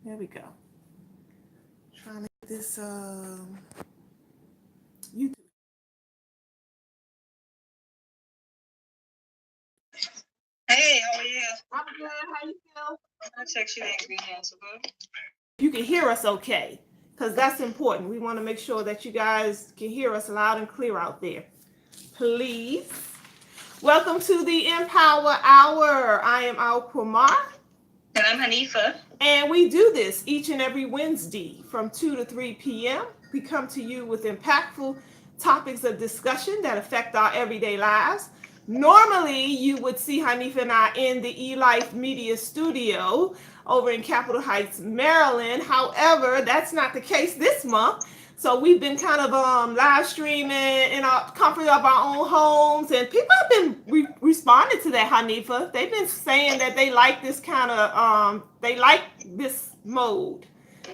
There we go. Trying to get this YouTube. Hey, how are you? I'm good. How you feel? I'll text you the ingredients, okay? You can hear us okay, because that's important. We want to make sure that you guys can hear us loud and clear out there. Please. Welcome to the Empower Hour. I am Al Kumar. And I'm Hanifa. And we do this each and every Wednesday from 2 to 3 p.m. We come to you with impactful topics of discussion that affect our everyday lives. Normally, you would see Hanifa and I in the eLife Media Studio over in Capitol Heights, Maryland. However, that's not the case this month. So we've been kind of live streaming in our comfort of our own homes, and people have been responding to that, Hanifa. They've been saying that they like this kind of they like this mode.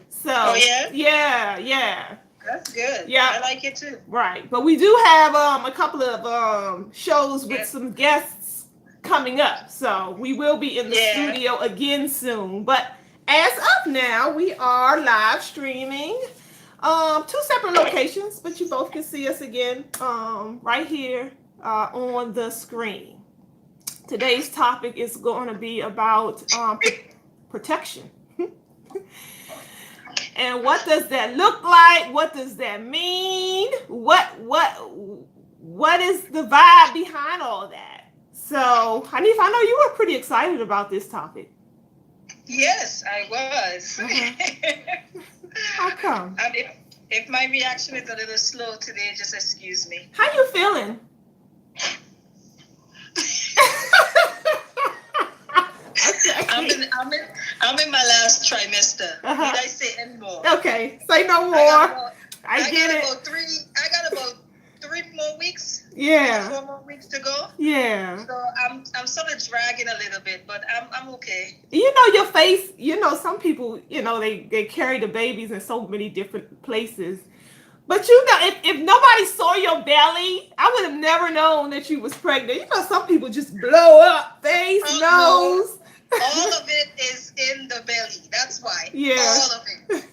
So yeah. That's good. Yeah. I like it too. Right. But we do have a couple of shows with some guests coming up. So we will be in the studio again soon. But as of now, we are live streaming. Two separate locations, but you both can see us again right here on the screen. Today's topic is going to be about protection. And what does that look like? What does that mean? What is the vibe behind all that? So, Hanif, I know you were pretty excited about this topic. Yes, I was. How come? If my reaction is a little slow today, just excuse me. How you feeling? Okay. I'm in my last trimester. Did I say any more? Okay, say no more. I get it. I got about 3 more weeks. Yeah. 4 more weeks to go. Yeah. So I'm sort of dragging a little bit, but I'm okay. You know your face. You know some people. You know they carry the babies in so many different places. But you know, if nobody saw your belly, I would have never known that you was pregnant. You know, some people just blow up face, nose. No. All of it is in the belly. That's why. Yeah. All of it.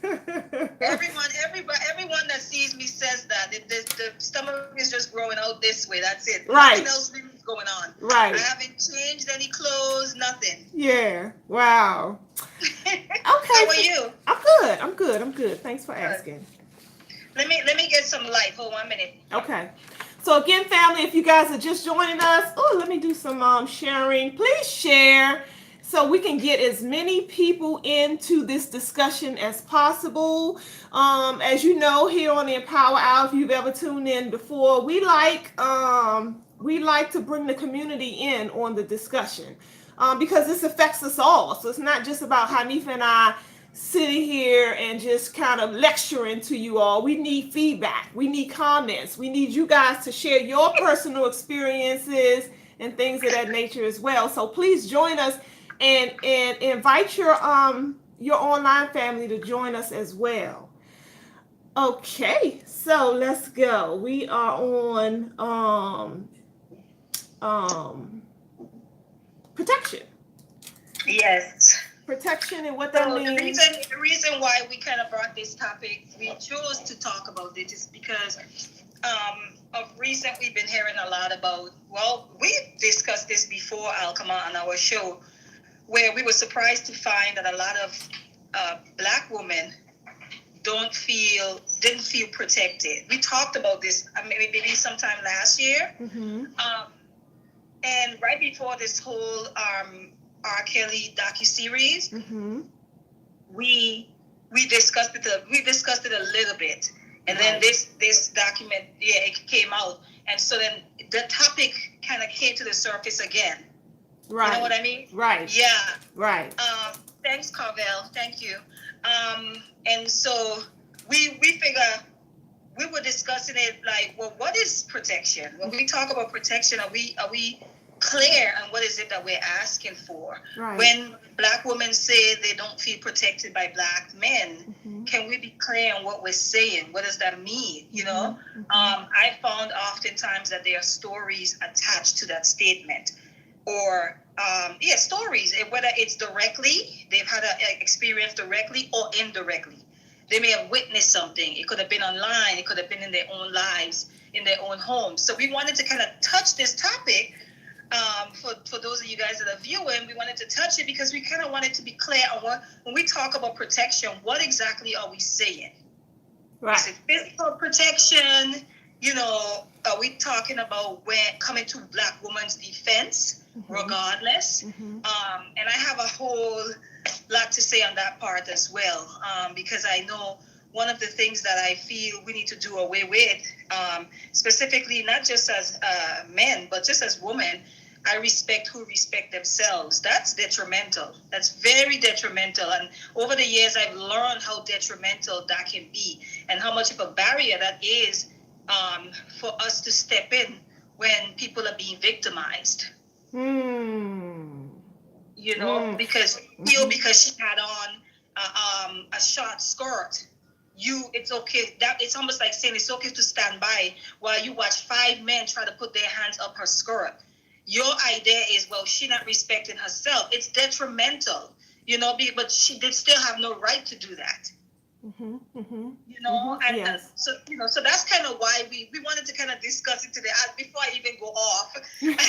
Everyone that sees me says that. The stomach is just growing out this way. That's it. Right. Nothing else really is going on. Right. I haven't changed any clothes, nothing. Yeah. Wow. Okay. How are you? I'm good. Thanks for asking. Let me get some light. Hold 1 minute. Okay. So again, family, if you guys are just joining us, let me do some sharing. Please share so we can get as many people into this discussion as possible. As you know, here on the Empower Hour, if you've ever tuned in before, we like to bring the community in on the discussion because this affects us all. So it's not just about Hanifa and I sitting here and just kind of lecturing to you all. We need feedback. We need comments. We need you guys to share your personal experiences and things of that nature as well. So please join us and invite your online family to join us as well. Okay, so let's go. We are on protection. Yes. Protection and what that means. The reason why we kind of brought this topic, we chose to talk about it is because of recent we've been hearing a lot about, we discussed this before, Alkama, on our show, where we were surprised to find that a lot of Black women didn't feel protected. We talked about this maybe sometime last year. Mm-hmm. And right before this whole R. Kelly docuseries, mm-hmm. we discussed it. We discussed it a little bit, and then this document, it came out, and so then the topic kind of came to the surface again. Right. You know what I mean? Right. Yeah. Right. Thanks, Carvel. Thank you. And so we figure we were discussing it like, well, what is protection? When we talk about protection, are we clear on what is it that we're asking for? Right. When Black women say they don't feel protected by Black men, mm-hmm. can we be clear on what we're saying? What does that mean? You know, mm-hmm. I found oftentimes that there are stories attached to that statement, or stories, whether it's directly, they've had an experience directly or indirectly. They may have witnessed something. It could have been online. It could have been in their own lives, in their own homes. So we wanted to kind of touch this topic. For those of you guys that are viewing, we wanted to touch it because we kind of wanted to be clear on when we talk about protection, what exactly are we saying? Right. Is it physical protection? Are we talking about when coming to Black women's defense, regardless? And I have a whole lot to say on that part as well, because I know one of the things that I feel we need to do away with, specifically not just as men, but just as women, I respect who respect themselves. That's detrimental. That's very detrimental. And over the years, I've learned how detrimental that can be and how much of a barrier that is for us to step in when people are being victimized. Because she had on a short skirt, it's okay. It's almost like saying it's okay to stand by while you watch 5 men try to put their hands up her skirt. Your idea is, well, she's not respecting herself. It's detrimental, but she did still have no right to do that. Yes. So that's kind of why we wanted to kind of discuss it today. Before I even go off, I want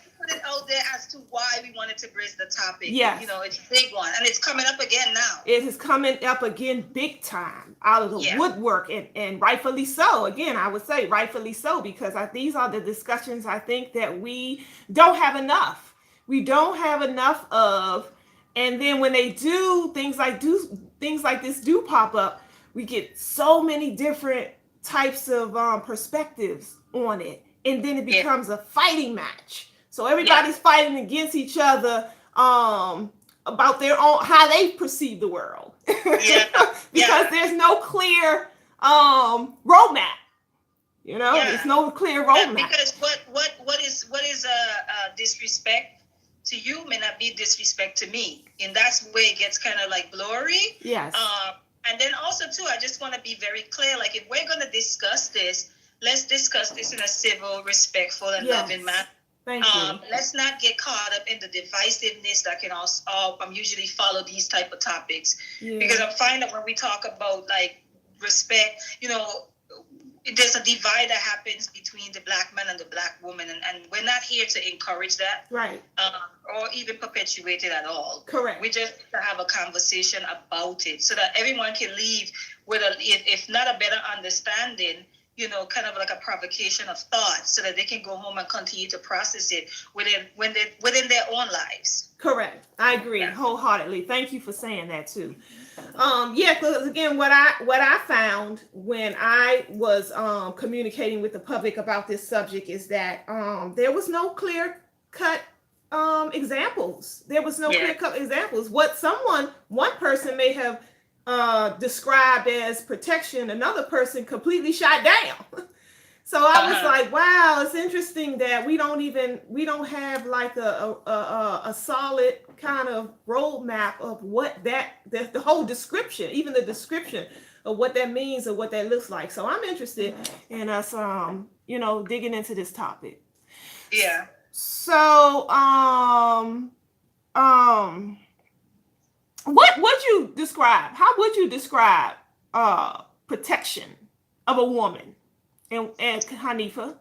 to put it out there as to why we wanted to raise the topic. Yes. It's a big one, and it's coming up again now. It is coming up again big time, out of the woodwork, and rightfully so. Again, I would say rightfully so, because these are the discussions I think that we don't have enough. We don't have enough of. And then when they do things like this do pop up, we get so many different types of perspectives on it, and then it becomes a fighting match. So everybody's fighting against each other about their own, how they perceive the world, because there's no clear roadmap. There's no clear roadmap. Because what is disrespect to you may not be disrespect to me, and that's where it gets kind of like blurry. Yes. And then also too, I just want to be very clear. Like, if we're going to discuss this, let's discuss this in a civil, respectful, and loving manner. Thank you. Let's not get caught up in the divisiveness that can also usually follow these type of topics. Because I find that when we talk about like respect, there's a divide that happens between the Black man and the Black woman, and we're not here to encourage that, right? Or even perpetuate it at all. Correct. We just need to have a conversation about it so that everyone can leave with if not a better understanding, kind of like a provocation of thought, so that they can go home and continue to process it within their own lives. Correct. I agree wholeheartedly. Thank you for saying that too. Because again, what I found when I was communicating with the public about this subject is that there was no clear cut examples. There was no clear cut examples. What one person may have described as protection, another person completely shot down. So I was like, wow, it's interesting that we don't have like a solid kind of roadmap of what the whole description, even the description of what that means or what that looks like. So I'm interested in us, digging into this topic. Yeah. So, what would you describe? How would you describe protection of a woman? And Hanifa?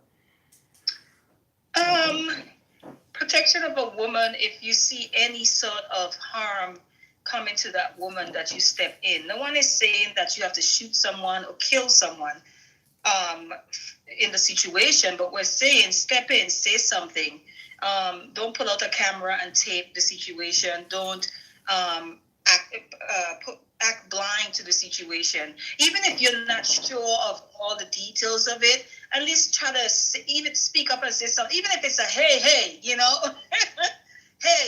Protection of a woman, if you see any sort of harm coming to that woman that you step in. No one is saying that you have to shoot someone or kill someone in the situation, but we're saying step in, say something. Don't pull out a camera and tape the situation. Don't act blind to the situation. Even if you're not sure of all the details of it, at least try to even speak up and say something. Even if it's a hey, hey,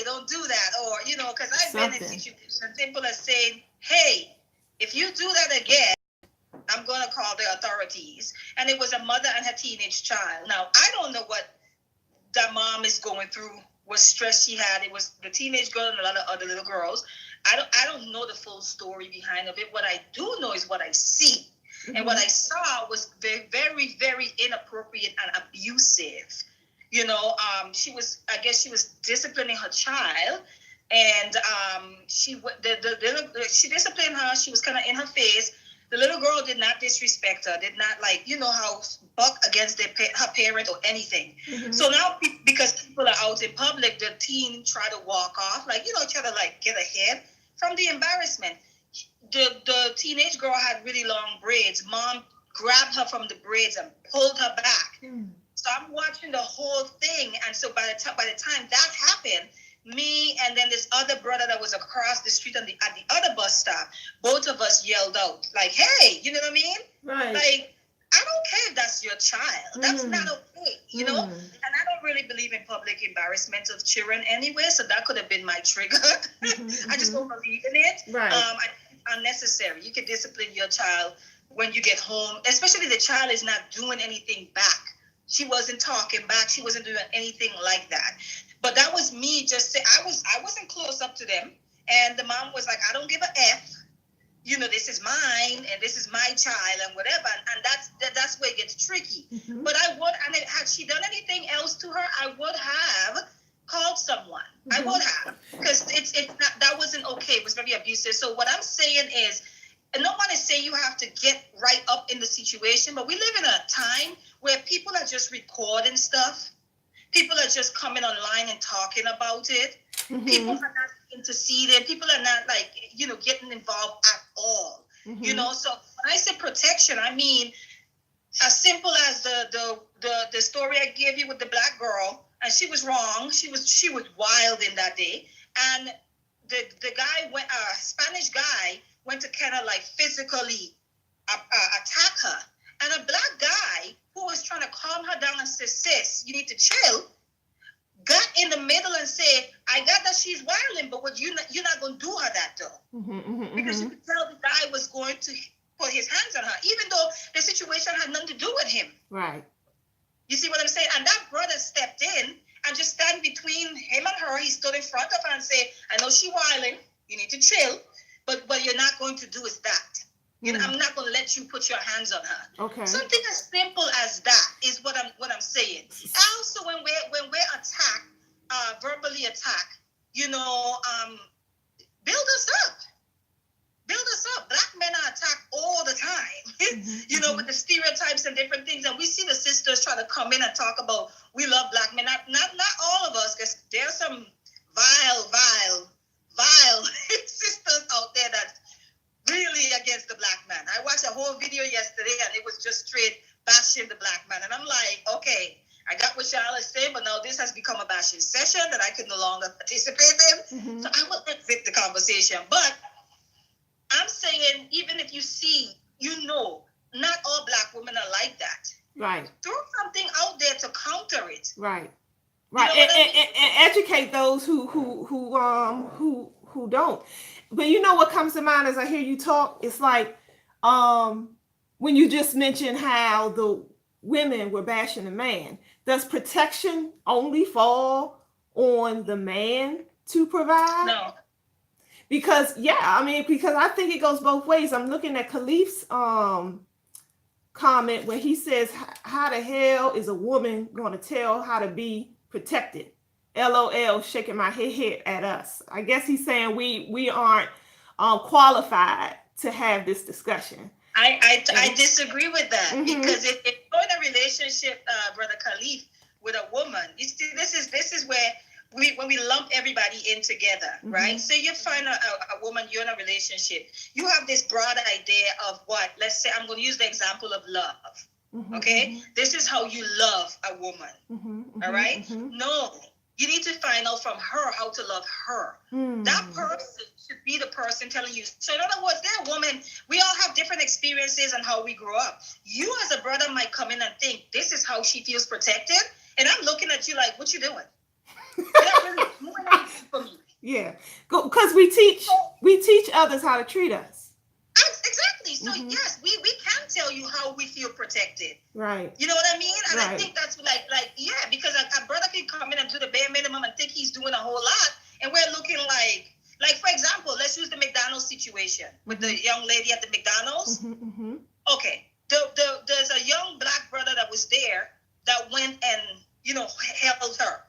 don't do that. Or, because I've been in situations, people are saying, hey, if you do that again, I'm going to call the authorities. And it was a mother and her teenage child. Now, I don't know what that mom is going through, what stress she had. It was the teenage girl and a lot of other little girls. I don't know the full story behind of it. What I do know is what I see. Mm-hmm. And what I saw was very, very, very inappropriate and abusive. I guess she was disciplining her child, and she disciplined her. She was kind of in her face. The little girl did not disrespect her, did not how buck against her parent or anything. Mm-hmm. So now, because people are out in public, the teen try to walk off, try to get ahead from the embarrassment. The teenage girl had really long braids. Mom grabbed her from the braids and pulled her back. Mm. So I'm watching the whole thing, and so by the time that happened, me and then this other brother that was across the street at the other bus stop, both of us yelled out, like, "Hey," you know what I mean? Right. Like, I don't care if that's your child. That's not okay, you know? And I don't really believe in public embarrassment of children anyway, so that could have been my trigger. Mm-hmm. I just don't believe in it. Right. Unnecessary. You can discipline your child when you get home, especially the child is not doing anything back. She wasn't talking back. She wasn't doing anything like that. But that was me just saying, I wasn't close up to them. And the mom was like, "I don't give a F. You know, this is mine and this is my child and whatever." And that's where it gets tricky. Mm-hmm. But had she done anything else to her, I would have called someone. Mm-hmm. I would have, because it's not, that wasn't okay. It was very abusive. So what I'm saying is, and no one is saying you have to get right up in the situation, but we live in a time where people are just recording stuff. People are just coming online and talking about it. Mm-hmm. People are not interceding. People are not getting involved at all. Mm-hmm. So when I say protection, I mean as simple as the story I gave you with the black girl, and she was wrong. She was wild in that day, and the guy went, Spanish guy went to kind of physically attack her, and a black guy who was trying to calm her down and say, "Sis, you need to chill," got in the middle and said, "I got that she's wilding, but you're not going to do her that though." Mm-hmm, because you could tell the guy was going to put his hands on her, even though the situation had nothing to do with him. Right. You see what I'm saying? And that brother stepped in and just stand between him and her. He stood in front of her and said, "I know she's wilding. You need to chill, but what you're not going to do is that. I'm not going to let you put your hands on her." Okay. Something as simple as that is what I'm saying. Also, when we're attacked, verbally attacked, build us up. Build us up. Black men are attacked all the time, with the stereotypes and different things. And we see the sisters try to come in and talk about, we love black men. Not all of us, because there's some vile sisters out there that's really against the black man. I watched a whole video yesterday, and it was just straight bashing the black man. And I'm like, okay, I got what y'all is saying, but now this has become a bashing session that I can no longer participate in. Mm-hmm. So I will exit the conversation. But I'm saying, even if you see, not all black women are like that. Right. Throw something out there to counter it. Right. Right. And educate those who don't. But what comes to mind as I hear you talk, it's like when you just mentioned how the women were bashing the man. Does protection only fall on the man to provide? No. Because I think it goes both ways. I'm looking at Khalif's comment where he says, "How the hell is a woman going to tell how to be protected?" LOL, shaking my head at us. I guess he's saying we aren't qualified to have this discussion. I disagree with that. Mm-hmm. Because if you're in a relationship, Brother Khalif, with a woman, you see, this is where when we lump everybody in together, mm-hmm. right? So you find a woman, you're in a relationship, you have this broad idea of what, let's say, I'm going to use the example of love. Mm-hmm. Okay? This is how you love a woman. Mm-hmm. All right? Mm-hmm. No. You need to find out from her how to love her. Mm. That person should be the person telling you. So in other words, they're a woman. We all have different experiences and how we grow up. You as a brother might come in and think, this is how she feels protected. And I'm looking at you like, what you doing? You're not really doing anything for me. Yeah. Because we teach others how to treat us. Exactly. So mm-hmm. Yes, we can tell you how we feel protected. Right. You know what I mean? And right. I think that's because a brother can come in and do the bare minimum and think he's doing a whole lot, and we're looking like for example, let's use the McDonald's situation with the young lady at the McDonald's. Mm-hmm, mm-hmm. Okay, there's a young black brother that was there that went and held her.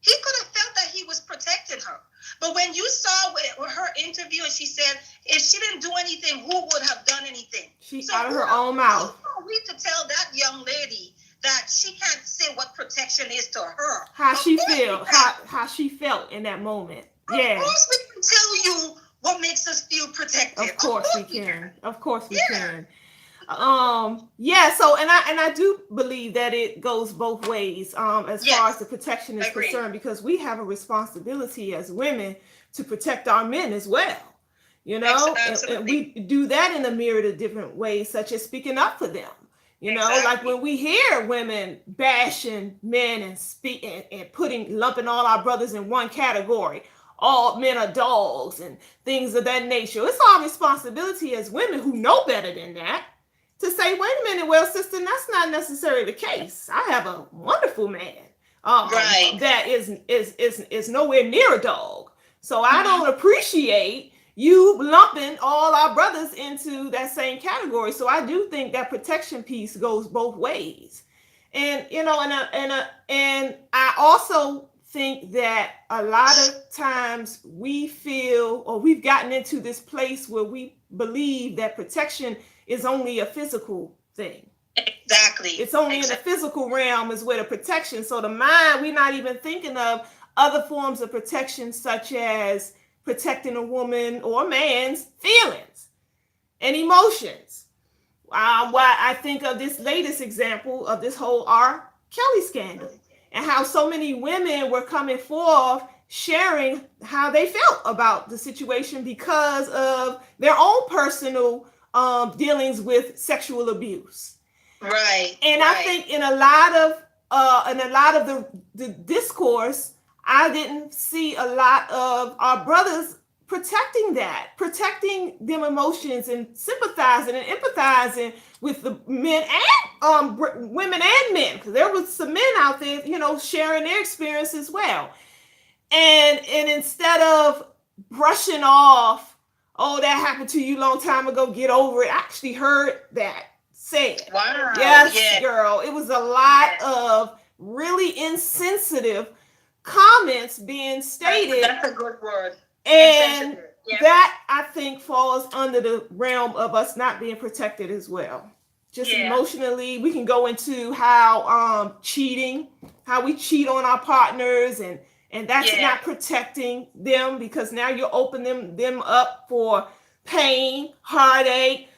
He could have felt that he was protecting her. But when you saw with her interview, and she said, if she didn't do anything, who would have done anything? She out of her own mouth. Who are we to tell that young lady that she can't say what protection is to her? How she felt in that moment. Yeah. Of course we can tell you what makes us feel protected. Of course we can. Of course we can. So and I do believe that it goes both ways as far as the protection is concerned, because we have a responsibility as women to protect our men as well, and we do that in a myriad of different ways, such as speaking up for them, like when we hear women bashing men and lumping all our brothers in one category, all men are dogs and things of that nature. It's our responsibility as women who know better than that to say, wait a minute, well, sister, that's not necessarily the case. I have a wonderful man that is nowhere near a dog. So I don't appreciate you lumping all our brothers into that same category. So I do think that protection piece goes both ways. And, and I also think that a lot of times we feel, or we've gotten into this place where we believe that protection is only a physical thing. Exactly. It's only in the physical realm is where the protection. So the mind, we're not even thinking of other forms of protection, such as protecting a woman or a man's feelings and emotions. Why I think of this latest example of this whole R. Kelly scandal, and how so many women were coming forth sharing how they felt about the situation because of their own personal dealings with sexual abuse. Right. And I think in a lot of the discourse, I didn't see a lot of our brothers protecting them emotions and sympathizing and empathizing with the men and women and men, because there was some men out there, sharing their experience as well. And instead of brushing off, oh, that happened to you a long time ago, get over it. I actually heard that said. Wow. Yes, girl. It was a lot of really insensitive comments being stated. That's a good word. And that, I think, falls under the realm of us not being protected as well. Just emotionally, we can go into how how we cheat on our partners, and that's not protecting them, because now you're opening them up for pain, heartache,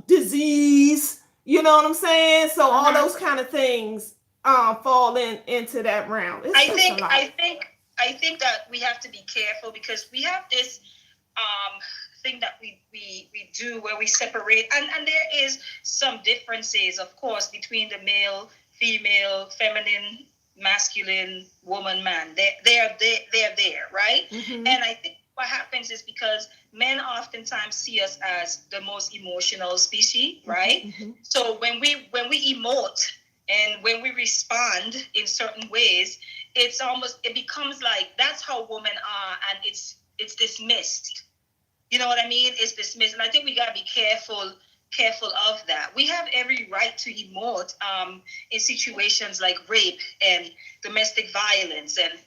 disease. You know what I'm saying? So all those kind of things fall into that realm. I think that we have to be careful, because we have this thing that we do where we separate, and there is some differences, of course, between the male, female, feminine, masculine, woman, man. They're there, right? Mm-hmm. And I think what happens is because men oftentimes see us as the most emotional species, right? Mm-hmm. So when we emote and when we respond in certain ways, it becomes like that's how women are, and it's dismissed. You know what I mean? It's dismissed. And I think we gotta be careful of that. We have every right to emote in situations like rape and domestic violence, and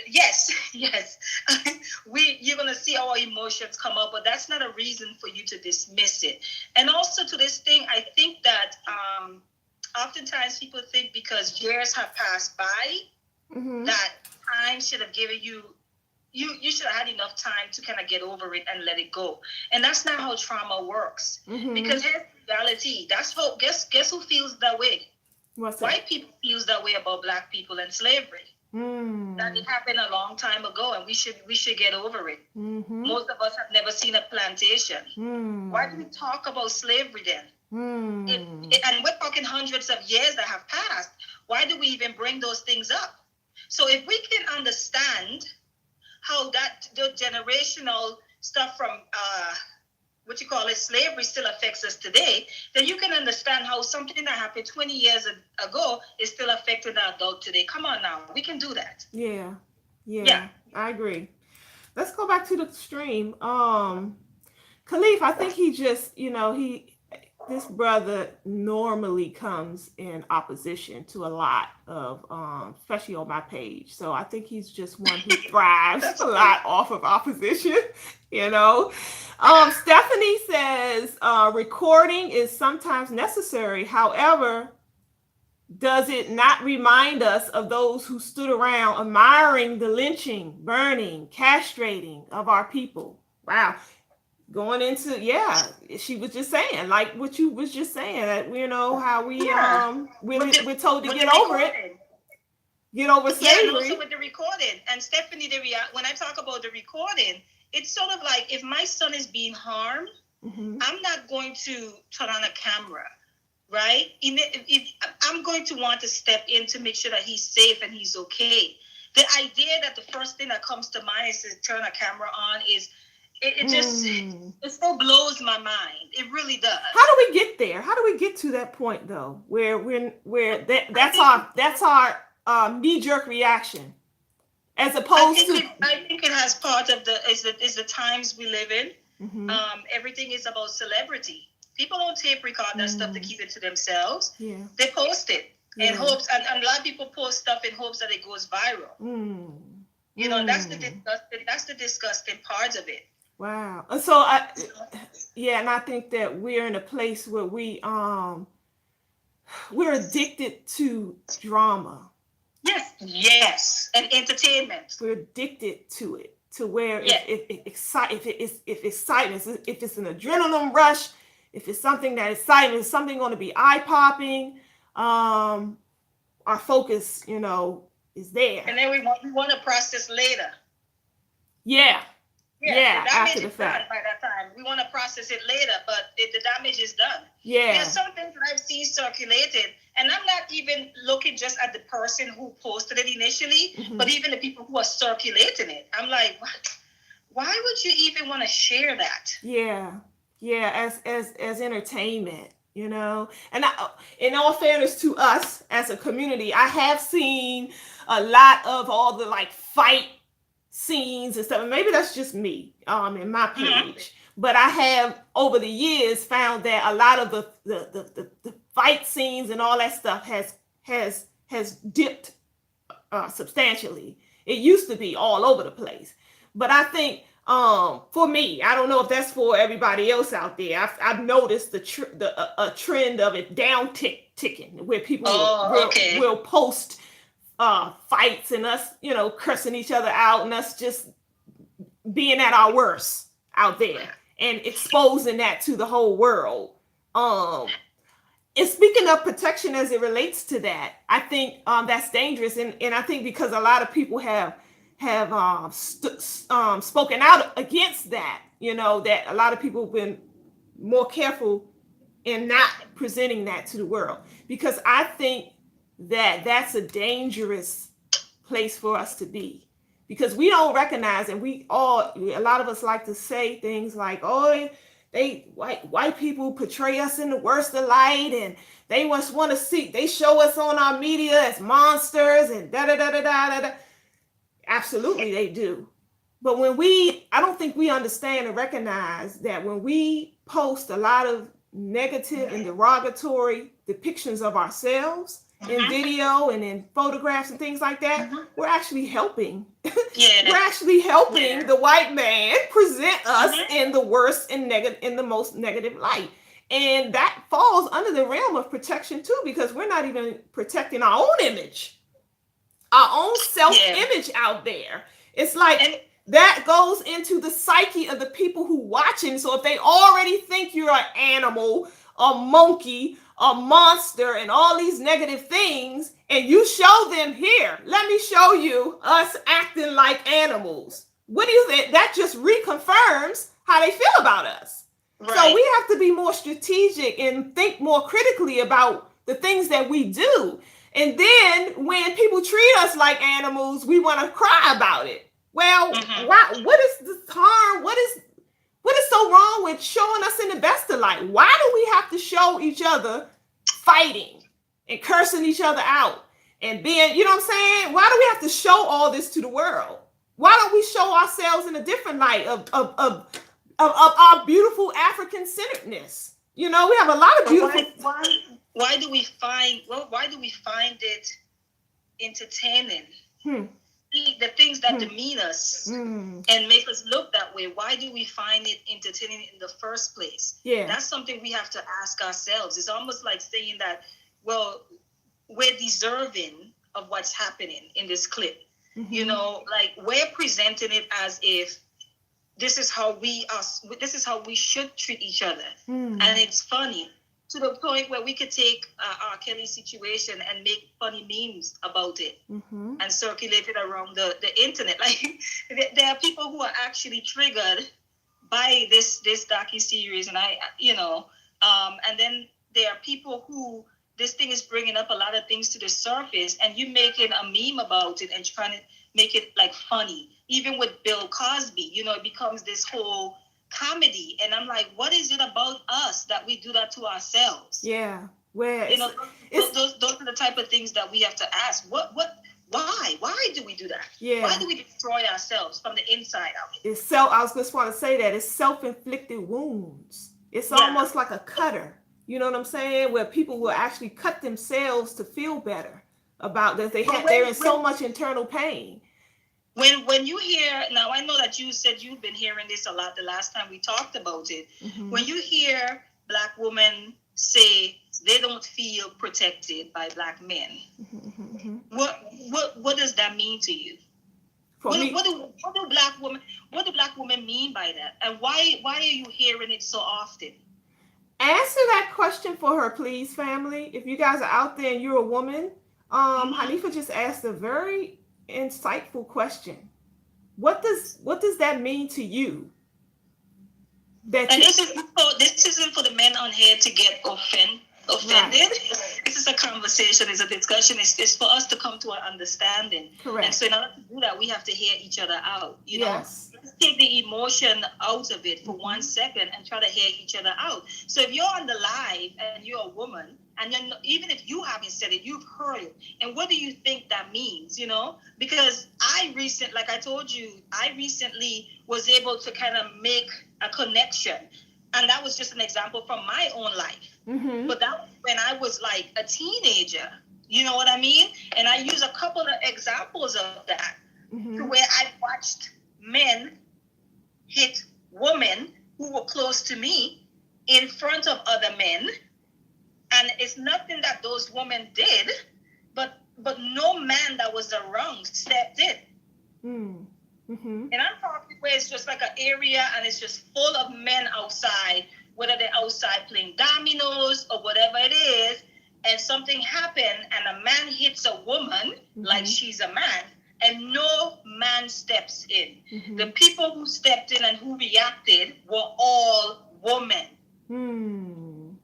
yes you're gonna see our emotions come up, but that's not a reason for you to dismiss it. And also to this thing, I think that oftentimes people think because years have passed by, mm-hmm. that time should have given you should have had enough time to kind of get over it and let it go. And that's not how trauma works. Mm-hmm. Because here's the reality. That's how, guess who feels that way? What's White people feels that way about Black people and slavery. Mm. That it happened a long time ago, and we should get over it. Mm-hmm. Most of us have never seen a plantation. Mm. Why do we talk about slavery then? Mm. And we're talking hundreds of years that have passed. Why do we even bring those things up? So if we can understand how the generational stuff from slavery still affects us today, then you can understand how something that happened 20 years ago is still affecting the adult today. Come on now, we can do that. Yeah, I agree. Let's go back to the stream. Khalif, I think he just, this brother normally comes in opposition to a lot of, especially on my page. So I think he's just one who thrives That's a okay. lot off of opposition, you know. Stephanie says recording is sometimes necessary. However, does it not remind us of those who stood around admiring the lynching, burning, castrating of our people? Wow. Going into, yeah, she was just saying, like what you was just saying, that you know how Yeah. we're told to With the get over it, recording. get over Yeah, and also slavery. with the recording. And Stephanie, when I talk about the recording, it's sort of like if my son is being harmed, Mm-hmm. I'm not going to turn on a camera, right? If I'm going to want to step in to make sure that he's safe and he's okay. The idea that the first thing that comes to mind is to turn a camera on is it still blows my mind. It really does. How do we get there? How do we get to that point though, where that's our knee jerk reaction, as opposed to I think it has part of the times we live in. Mm-hmm. Everything is about celebrity. People don't tape record that stuff to keep it to themselves. Yeah. They post it in hopes, and a lot of people post stuff in hopes that it goes viral. You know, that's the disgusting part of it. Wow. So and I think that we're in a place where we're addicted to drama. Yes, and entertainment. We're addicted to it, to where if excitement, if it's an adrenaline rush, if it's something that excitement, is something going to be eye popping, our focus, is there. And then we want to process later. Yeah. Yeah, the damage after the is fact. done by that time. We want to process it later, but the damage is done. Yeah. There's some things that I've seen circulated, and I'm not even looking just at the person who posted it initially, but even the people who are circulating it. I'm like, why would you even want to share that? Yeah, as entertainment, And in all fairness to us as a community, I have seen a lot of all the fight scenes and stuff. And maybe that's just me in my page. But I have over the years found that a lot of the fight scenes and all that stuff has dipped substantially. It used to be all over the place. But I think for me, I don't know if that's for everybody else out there. I've noticed a trend of it down ticking, where people will post fights and us, cursing each other out and us just being at our worst out there and exposing that to the whole world. And speaking of protection as it relates to that, I think that's dangerous. And I think because a lot of people have spoken out against that, that a lot of people have been more careful in not presenting that to the world, because I think that that's a dangerous place for us to be, because we don't recognize, and a lot of us like to say things like, oh, white people portray us in the worst of light, and they must want to see, they show us on our media as monsters and da da da da da da. Absolutely they do. But I don't think we understand and recognize that when we post a lot of negative and derogatory depictions of ourselves in video and in photographs and things like that, we're actually helping. We're actually helping the white man present us in the worst and in the most negative light. And that falls under the realm of protection too, because we're not even protecting our own image, our own self-image out there. It's like that goes into the psyche of the people who watching. So if they already think you're an animal, a monkey, a monster, and all these negative things, and you show them, here, let me show you us acting like animals, what do you think? That just reconfirms how they feel about us. Right. So we have to be more strategic and think more critically about the things that we do. And then when people treat us like animals, we want to cry about it. Well, what is the harm? What is so wrong with showing us in the best of light? Why do we have to show each other fighting and cursing each other out and being, you know what I'm saying? Why do we have to show all this to the world? Why don't we show ourselves in a different light of our beautiful African centeredness? You know, we have a lot of But beautiful. why do we find it entertaining? Hmm. The things that demean us Mm. and make us look that way, why do we find it entertaining in the first place? Yeah. That's something we have to ask ourselves. It's almost like saying that, well, we're deserving of what's happening in this clip. Mm-hmm. You know, like we're presenting it as if this is how we should treat each other. Mm. And it's funny to the point where we could take R. Kelly's situation and make funny memes about it Mm-hmm. and circulate it around the internet. Like there are people who are actually triggered by this docu-series, and and then there are people who this thing is bringing up a lot of things to the surface, and you making a meme about it and trying to make it like funny. Even with Bill Cosby, it becomes this whole comedy, and I'm like, what is it about us that we do that to ourselves? Yeah, where those are the type of things that we have to ask. Why do we do that? Yeah. Why do we destroy ourselves from the inside out? I was just want to say that it's self-inflicted wounds. It's almost like a cutter. You know what I'm saying? Where people will actually cut themselves to feel better about that. They're in so much internal pain. When you hear, now I know that you said you've been hearing this a lot the last time we talked about it. Mm-hmm. When you hear Black women say they don't feel protected by Black men, mm-hmm. what does that mean to you? What do Black women mean by that? And why are you hearing it so often? Answer that question for her, please, family. If you guys are out there and you're a woman, Hanifa just asked a very insightful question. What does that mean to you? This isn't for the men on here to get offended. Right. This is a conversation, it's a discussion, it's for us to come to an understanding. Correct. And so in order to do that, we have to hear each other out. Yes. Let's take the emotion out of it for 1 second and try to hear each other out. So if you're on the live and you're a woman, and then even if you haven't said it, you've heard it. And what do you think that means, Because like I told you, I recently was able to kind of make a connection. And that was just an example from my own life. Mm-hmm. But that was when I was like a teenager. You know what I mean? And I use a couple of examples of that. Mm-hmm. To where I watched men hit women who were close to me in front of other men. And it's nothing that those women did, but no man that was around stepped in. Mm-hmm. And I'm talking where it's just like an area and it's just full of men outside, whether they're outside playing dominoes or whatever it is, and something happened and a man hits a woman like she's a man, and no man steps in. Mm-hmm. The people who stepped in and who reacted were all women.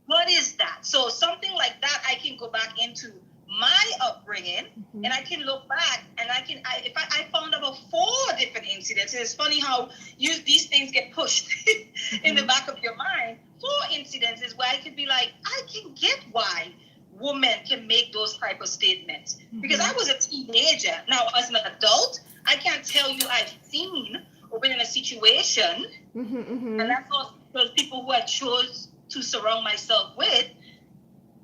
What is that? So something like that, I can go back into my upbringing, and I can look back and I found about 4 different incidents. And it's funny how these things get pushed in the back of your mind. 4 incidences where I could be like, I can get why women can make those type of statements. Because I was a teenager. Now, as an adult, I can't tell you I've seen or been in a situation, and that's all those people who I chose to surround myself with.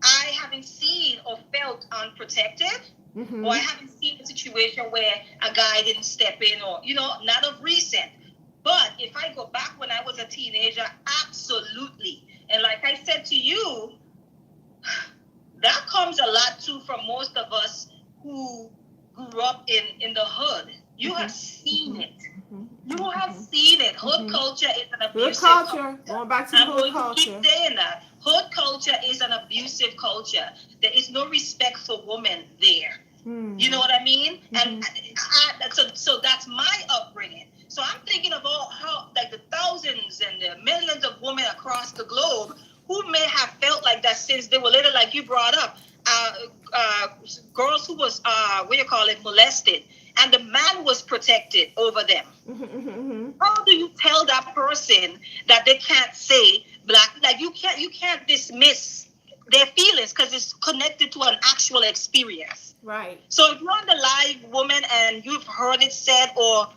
I haven't seen or felt unprotected, or I haven't seen a situation where a guy didn't step in, or, not of recent. But if I go back when I was a teenager, absolutely. And like I said to you, that comes a lot too from most of us who grew up in the hood. You have seen it. You have seen it. Hood culture is an abusive culture. Going back to hood culture. Keep saying that. Hood culture is an abusive culture. There is no respect for women there. You know what I mean? And so that's my upbringing. So I'm thinking of how like the thousands and the millions of women across the globe who may have felt like that since they were little, like you brought up. Girls who was molested, and the man was protected over them. How do you tell that person that they can't say black? Like you can't dismiss their feelings because it's connected to an actual experience. Right. So if you're on the live, woman, and you've heard it said, or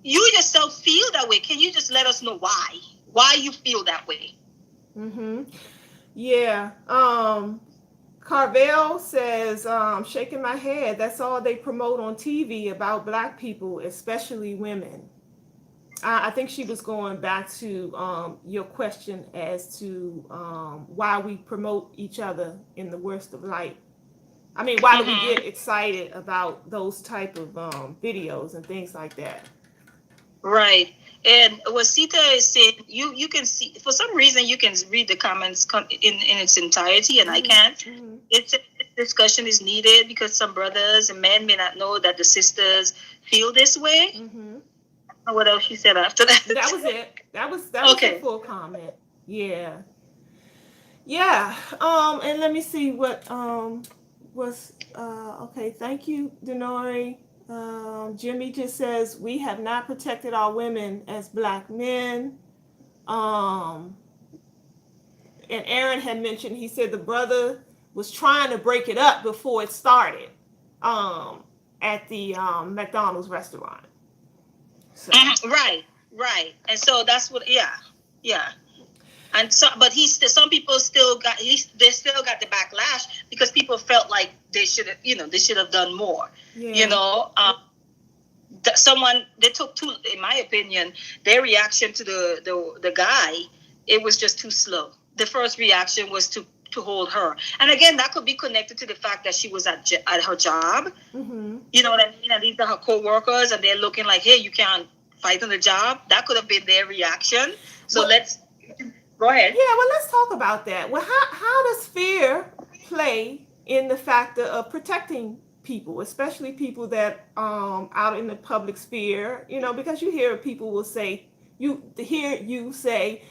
you yourself feel that way, can you just let us know why you feel that way? Yeah. Carvel says, shaking my head. That's all they promote on TV about Black people, especially women. I think she was going back to your question as to why we promote each other in the worst of light. I mean, why do we Mm-hmm. get excited about those type of videos and things like that? Right. And what Sita is saying, you can see, for some reason you can read the comments in its entirety, and I Mm-hmm. can't. Mm-hmm. It's this discussion is needed because some brothers and men may not know that the sisters feel this way. Mm-hmm. What else she said after That that? was it. That was her Okay. full comment. Yeah. Yeah. And let me see what was okay. Thank you, Denori. Jimmy just says we have not protected our women as Black men. Um, and Aaron had mentioned, he said the brother was trying to break it up before it started um, at the McDonald's restaurant. So, Mhm. Right. Right. And so that's what. Yeah. Yeah. And so, but some people still got they still got the backlash because people felt like they should have, they should have done more. You yeah. know, someone they took too, in my opinion, their reaction to the guy, it was just too slow. The first reaction was to hold her, and again, that could be connected to the fact that she was at her job. Mm-hmm. You know what I mean? And these are her co-workers, and they're looking like, hey, you can't fight on the job. That could have been their reaction. So Well, let's go ahead. yeah, well, let's talk about that. Well, how does fear play in the factor of protecting people, especially people that out in the public sphere? You know, because you hear people will say, you hear you say,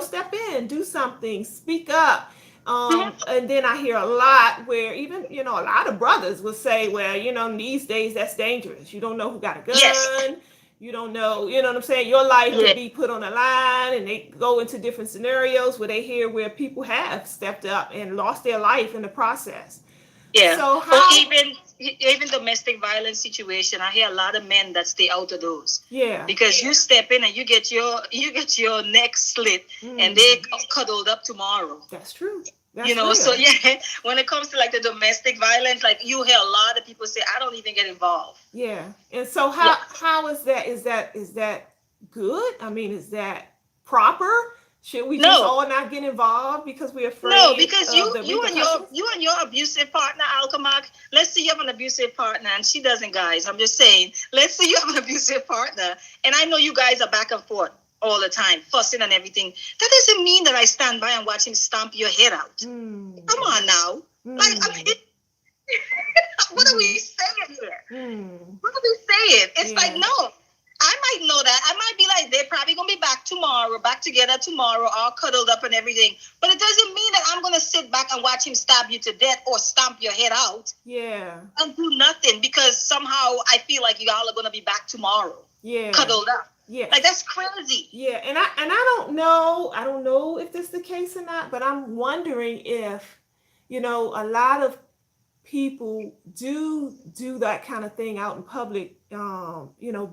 step in, do something, speak up. Mm-hmm. And then I hear a lot where even, a lot of brothers will say, well, these days that's dangerous. You don't know who got a Yes. gun. You don't know, you know what I'm saying? Your life Yeah. could be put on the line, and they go into different scenarios where they hear where people have stepped up and lost their life in the process. Yeah. So Or how, even domestic violence situation. I hear a lot of men that stay out of those. yeah. Because you step in and you get your neck slit, and they cuddled up tomorrow. That's true. That's real. So yeah, when it comes to like the domestic violence, like you hear a lot of people say, I don't even get involved. Yeah. And so Yeah. how is that? Is that good? I mean, is that proper? Should we just No. all not get involved because we're afraid No, because of the you and repercussions? your abusive partner, Alkamak. Let's say you have an abusive partner, and she doesn't, guys. I'm just saying. Let's say you have an abusive partner, and I know you guys are back and forth all the time, fussing and everything. That doesn't mean that I stand by and watch him stomp your head out. Come on now, like I mean, what are we saying here? What are we saying? It's Yeah. like no. I might know that. I might be like, they're probably going to be back tomorrow, back together tomorrow, all cuddled up and everything. But it doesn't mean that I'm going to sit back and watch him stab you to death or stomp your head out. Yeah. And do nothing because somehow I feel like y'all are going to be back tomorrow. Yeah. Cuddled up. Yeah. Like, that's crazy. Yeah. And I don't know if this is the case or not, but I'm wondering if, a lot of people do that kind of thing out in public,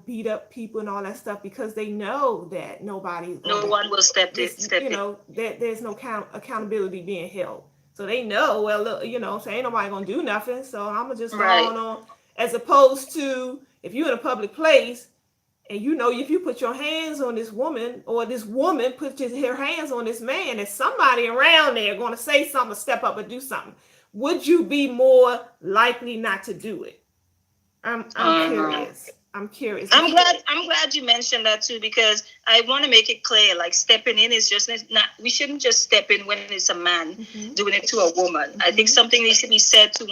beat up people and all that stuff because they know that nobody's going No one will step in. there's no accountability being held. So they know, well, look, so ain't nobody gonna do nothing. So I'm gonna just go on. As opposed to if you're in a public place and if you put your hands on this woman or this woman puts her hands on this man, there's somebody around there going to say something, step up and do something. Would you be more likely not to do it? I'm curious. I'm curious. I'm glad you mentioned that too, because I want to make it clear, like stepping in is just not, we shouldn't just step in when it's a man doing it to a woman. I think something needs to be said too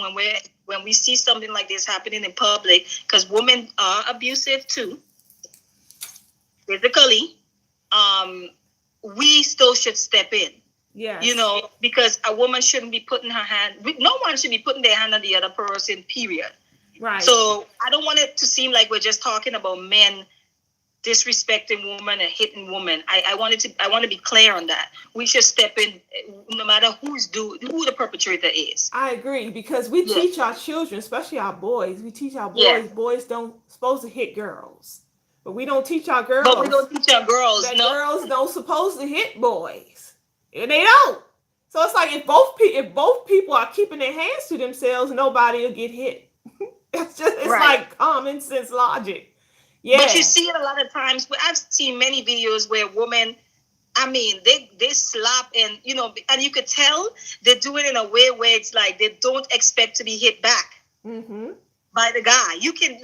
when we see something like this happening in public, because women are abusive too, physically. We still should step in. Yeah. Because a woman shouldn't be putting her hand, no one should be putting their hand on the other person, period. Right. So I don't want it to seem like we're just talking about men disrespecting women and hitting women. I want to be clear on that. We should step in no matter who the perpetrator is. I agree, because we teach our children, especially our boys. We teach our boys boys don't supposed to hit girls. But we don't teach our girls. But we don't teach our girls. That girls don't supposed to hit boys. And they don't. So it's like if both people are keeping their hands to themselves, nobody will get hit. It's Right. like common sense logic. But you Yeah. see it a lot of times. I've seen many videos where women, I mean, they slap and and you could tell they do it in a way where it's like they don't expect to be hit back Mm-hmm. by the guy. You can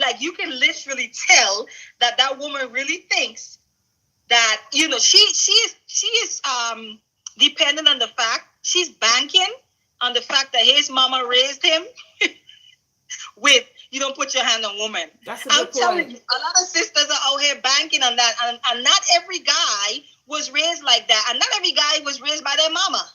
literally tell that that woman really thinks that she is dependent on the fact she's banking on the fact that his mama raised him with you don't put your hand on woman. That's a I'm good telling point. you, a lot of sisters are out here banking on that, and not every guy was raised like that, and not every guy was raised by their mama.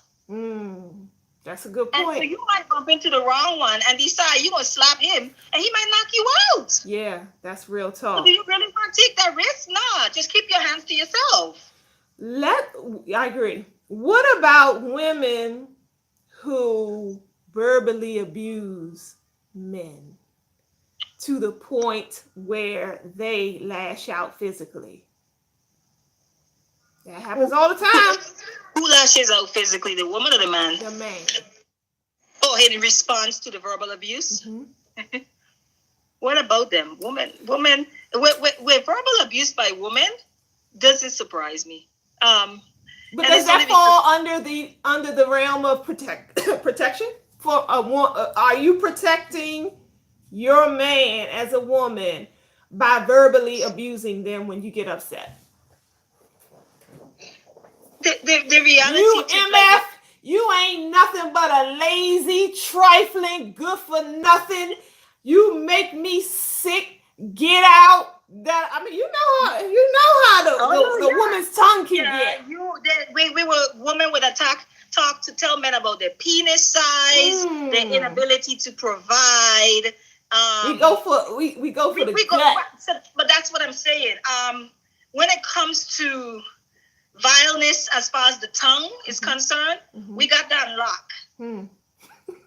That's a good And so point. you might bump into the wrong one and decide you're gonna slap him, and he might knock you out. Yeah, that's real So talk. do you really want to take that risk? Nah, just keep your hands to yourself. I agree. What about women who verbally abuse men to the point where they lash out physically? That happens all the time. Who lashes out physically, the woman or the man? The man. Oh, in response to the verbal abuse. Mm-hmm. What about them? Women, with verbal abuse by women doesn't surprise me. But does that fall under the realm of protection for a are you protecting your man as a woman by verbally abusing them when you get upset? The reality, you MF, you ain't nothing but a lazy, trifling, good for nothing. You make me sick. Get out. That I mean, you know how the woman's tongue can get. We were women with a talk to tell men about their penis size, their inability to provide. We go for the gut. But that's what I'm saying. When it comes to vileness, as far as the tongue is concerned, we got that in lock.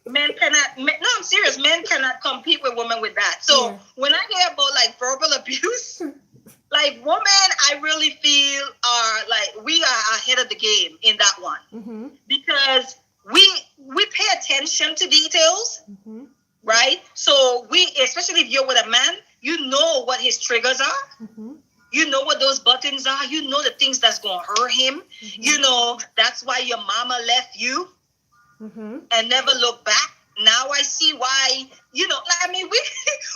Men cannot. No, I'm serious. Men cannot compete with women with that. So when I hear about like verbal abuse, like women, I really feel are like we are ahead of the game in that one because we pay attention to details, right? So especially if you're with a man, you know what his triggers are. You know what those buttons are. You know the things that's going to hurt him. You know, that's why your mama left you and never look back. Now I see why, I mean,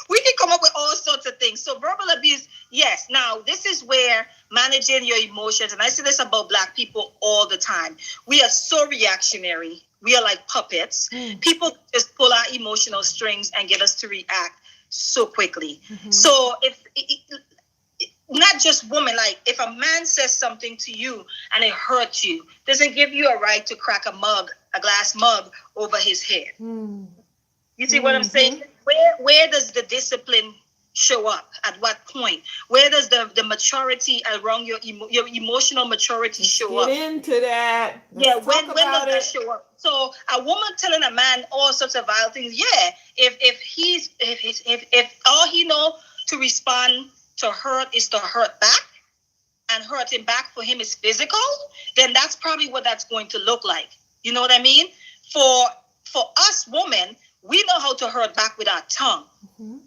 we can come up with all sorts of things. So verbal abuse, yes. Now, this is where managing your emotions, and I say this about Black people all the time. We are so reactionary. We are like puppets. People just pull our emotional strings and get us to react so quickly. So if not just women, like if a man says something to you and it hurts you, doesn't give you a right to crack a glass mug over his head. You see what I'm saying? Where does the discipline show up? At what point? Where does the maturity around your emotional maturity show up? Get into that. When does that show up? So a woman telling a man all sorts of vile things, if all he knows to respond to hurt is to hurt back, and hurting back for him is physical, then that's probably what that's going to look like. You know what I mean? For us women, we know how to hurt back with our tongue. And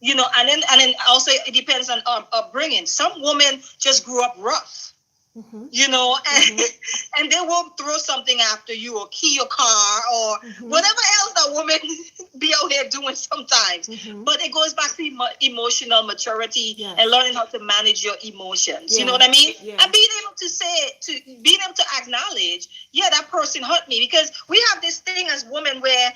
then also it depends on upbringing. Some women just grew up rough. And they won't throw something after you or key your car or whatever else that woman be out here doing sometimes. But it goes back to emotional maturity and learning how to manage your emotions. You know what I mean? And being able to being able to acknowledge, that person hurt me, because we have this thing as women where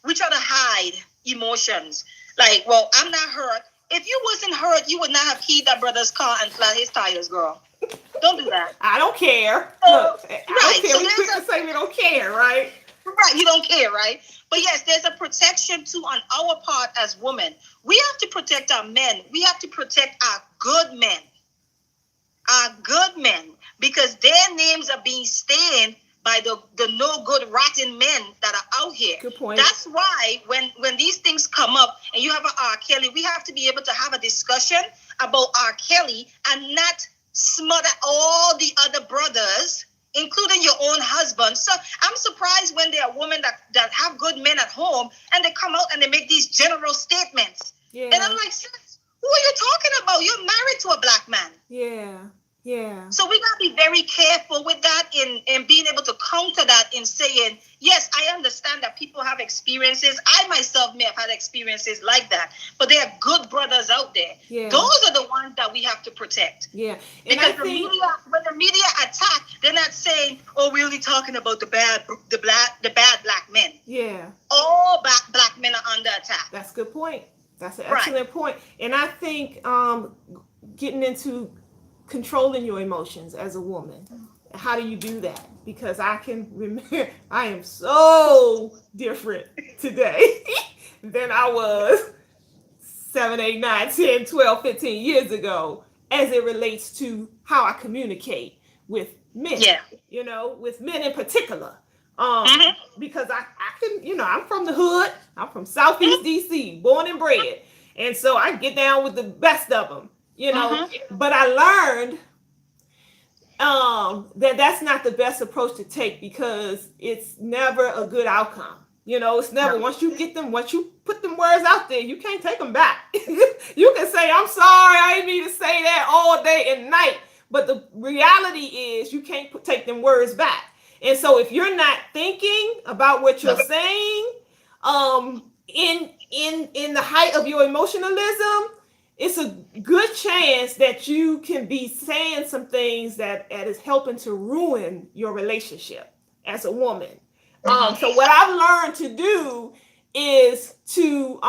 we try to hide emotions. Like, well, I'm not hurt. If you wasn't hurt, you would not have keyed that brother's car and flat his tires, girl. Don't do that. I don't care. Look, I don't care. So we quick to say we don't care, right? Right, you don't care, right? But yes, there's a protection too on our part as women. We have to protect our men. We have to protect our good men. Our good men. Because their names are being stained by the no good rotten men that are out here. Good point. That's why when these things come up and you have an R. Kelly, we have to be able to have a discussion about R. Kelly and not smother all the other brothers including your own husband. So I'm surprised when there are women that have good men at home and they come out and they make these general statements. Yeah. And I'm like, sis, who are you talking about? You're married to a black man. Yeah. Yeah. So we got to be very careful with that in being able to counter that in saying, yes, I understand that people have experiences. I myself may have had experiences like that, but there are good brothers out there. Yeah. Those are the ones that we have to protect. Yeah. And because when the media attack, they're not saying, oh, we're only talking about the bad black men. Yeah. All black men are under attack. That's a good point. That's an excellent point. And I think getting into controlling your emotions as a woman, how do you do that? Because I can remember I am so different today than I was 7, 8, 9, 10, 12, 15 years ago as it relates to how I communicate with men. Yeah. You know, with men in particular. Because I can, you know, I'm from the hood. I'm from Southeast DC, born and bred. And so I get down with the best of them, you know. But I learned that that's not the best approach to take because it's never a good outcome. You know, it's never, once you put them words out there, you can't take them back. You can say, I'm sorry, I didn't mean to say that all day and night. But the reality is you can't take them words back. And so if you're not thinking about what you're saying, in the height of your emotionalism, it's a good chance that you can be saying some things that is helping to ruin your relationship as a woman. So what I've learned to do is to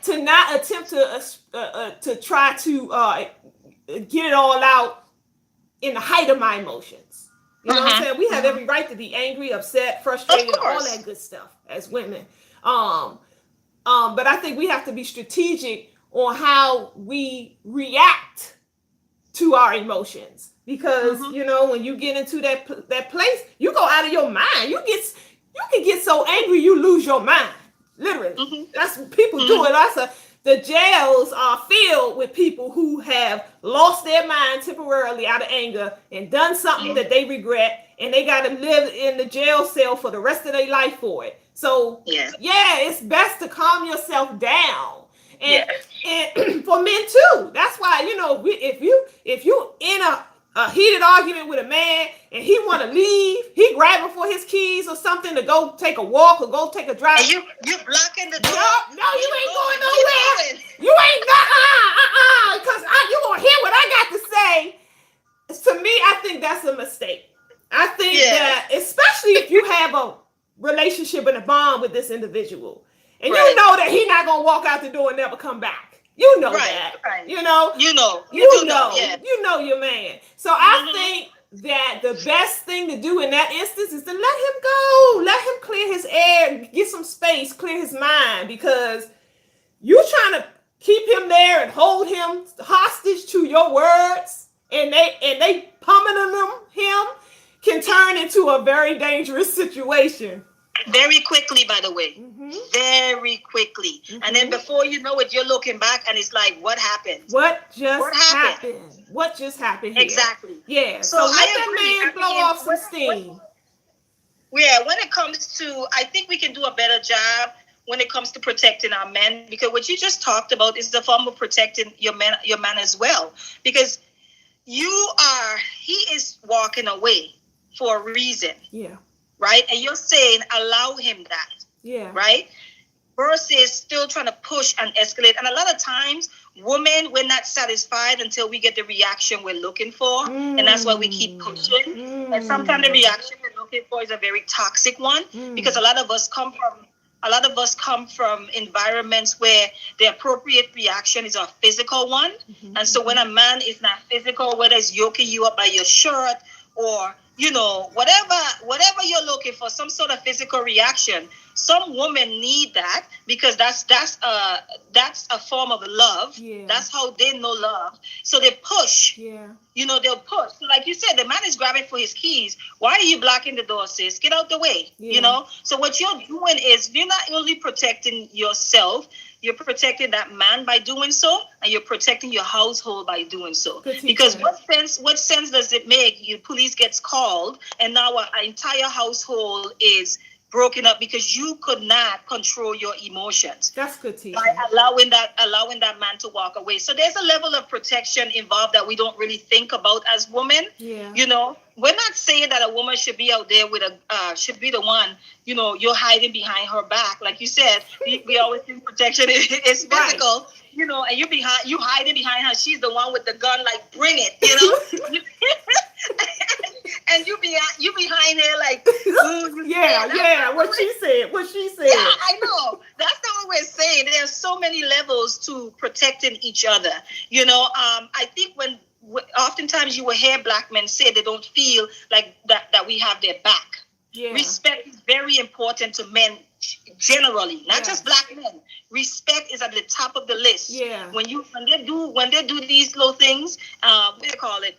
not attempt to try to get it all out in the height of my emotions. You know what I'm saying? We have every right to be angry, upset, frustrated, all that good stuff as women. But I think we have to be strategic on how we react to our emotions. Because, you know, when you get into that place, you go out of your mind. You can get so angry you lose your mind. Literally. That's what people do it. The jails are filled with people who have lost their mind temporarily out of anger and done something that they regret, and they got to live in the jail cell for the rest of their life for it. So, yeah, it's best to calm yourself down. And for men too. That's why, you know, if you in a heated argument with a man and he want to leave, he grabbing for his keys or something to go take a walk or go take a drive. And you blocking the door. No, you ain't going nowhere. You ain't because you gonna hear what I got to say. To me, I think that's a mistake. I think that, especially if you have a relationship and a bond with this individual, and you know that he's not gonna walk out the door and never come back. You know that. Right. You know your man. So I think that the best thing to do in that instance is to let him go. Let him clear his air, get some space, clear his mind, because you trying to keep him there and hold him hostage to your words, and they pummeling him can turn into a very dangerous situation. Very quickly, by the way. Very quickly. And then before you know it, you're looking back and it's like, what happened? What just happened? What just happened here? Exactly. Yeah. So let that man blow off some steam. When it comes to, I think we can do a better job when it comes to protecting our men, because what you just talked about is the form of protecting your man as well. Because he is walking away for a reason. Yeah. Right? And you're saying allow him that. Yeah. Right? Versus still trying to push and escalate. And a lot of times, women, we're not satisfied until we get the reaction we're looking for. And that's why we keep pushing. And sometimes the reaction we're looking for is a very toxic one. Because a lot of us come from environments where the appropriate reaction is a physical one. And so when a man is not physical, whether it's yoking you up by your shirt or, you know, whatever you're looking for, some sort of physical reaction, some women need that because that's a form of love. Yeah. That's how they know love. So they push. Yeah. You know, they'll push. So like you said, the man is grabbing for his keys. Why are you blocking the door, sis? Get out the way. Yeah. You know? So what you're doing is you're not only protecting yourself, you're protecting that man by doing so, and you're protecting your household by doing so. Good teaching. Because what sense does it make? Your police gets called, and now our entire household is broken up because you could not control your emotions That's good teaching. by allowing that man to walk away. So there's a level of protection involved that we don't really think about as women. Yeah. You know, we're not saying that a woman should be out there with should be the one, you know, you're hiding behind her back. Like you said, we always think protection is physical, right. You know, and you hiding behind her. She's the one with the gun, like, bring it, you know. And you behind her like, yeah. What she said. Yeah, I know. That's not what we're saying. There are so many levels to protecting each other. You know, I think oftentimes you will hear black men say they don't feel like that we have their back. Yeah. Respect is very important to men generally, not just black men. Respect is at the top of the list. Yeah. When they do these little things, what do you call it?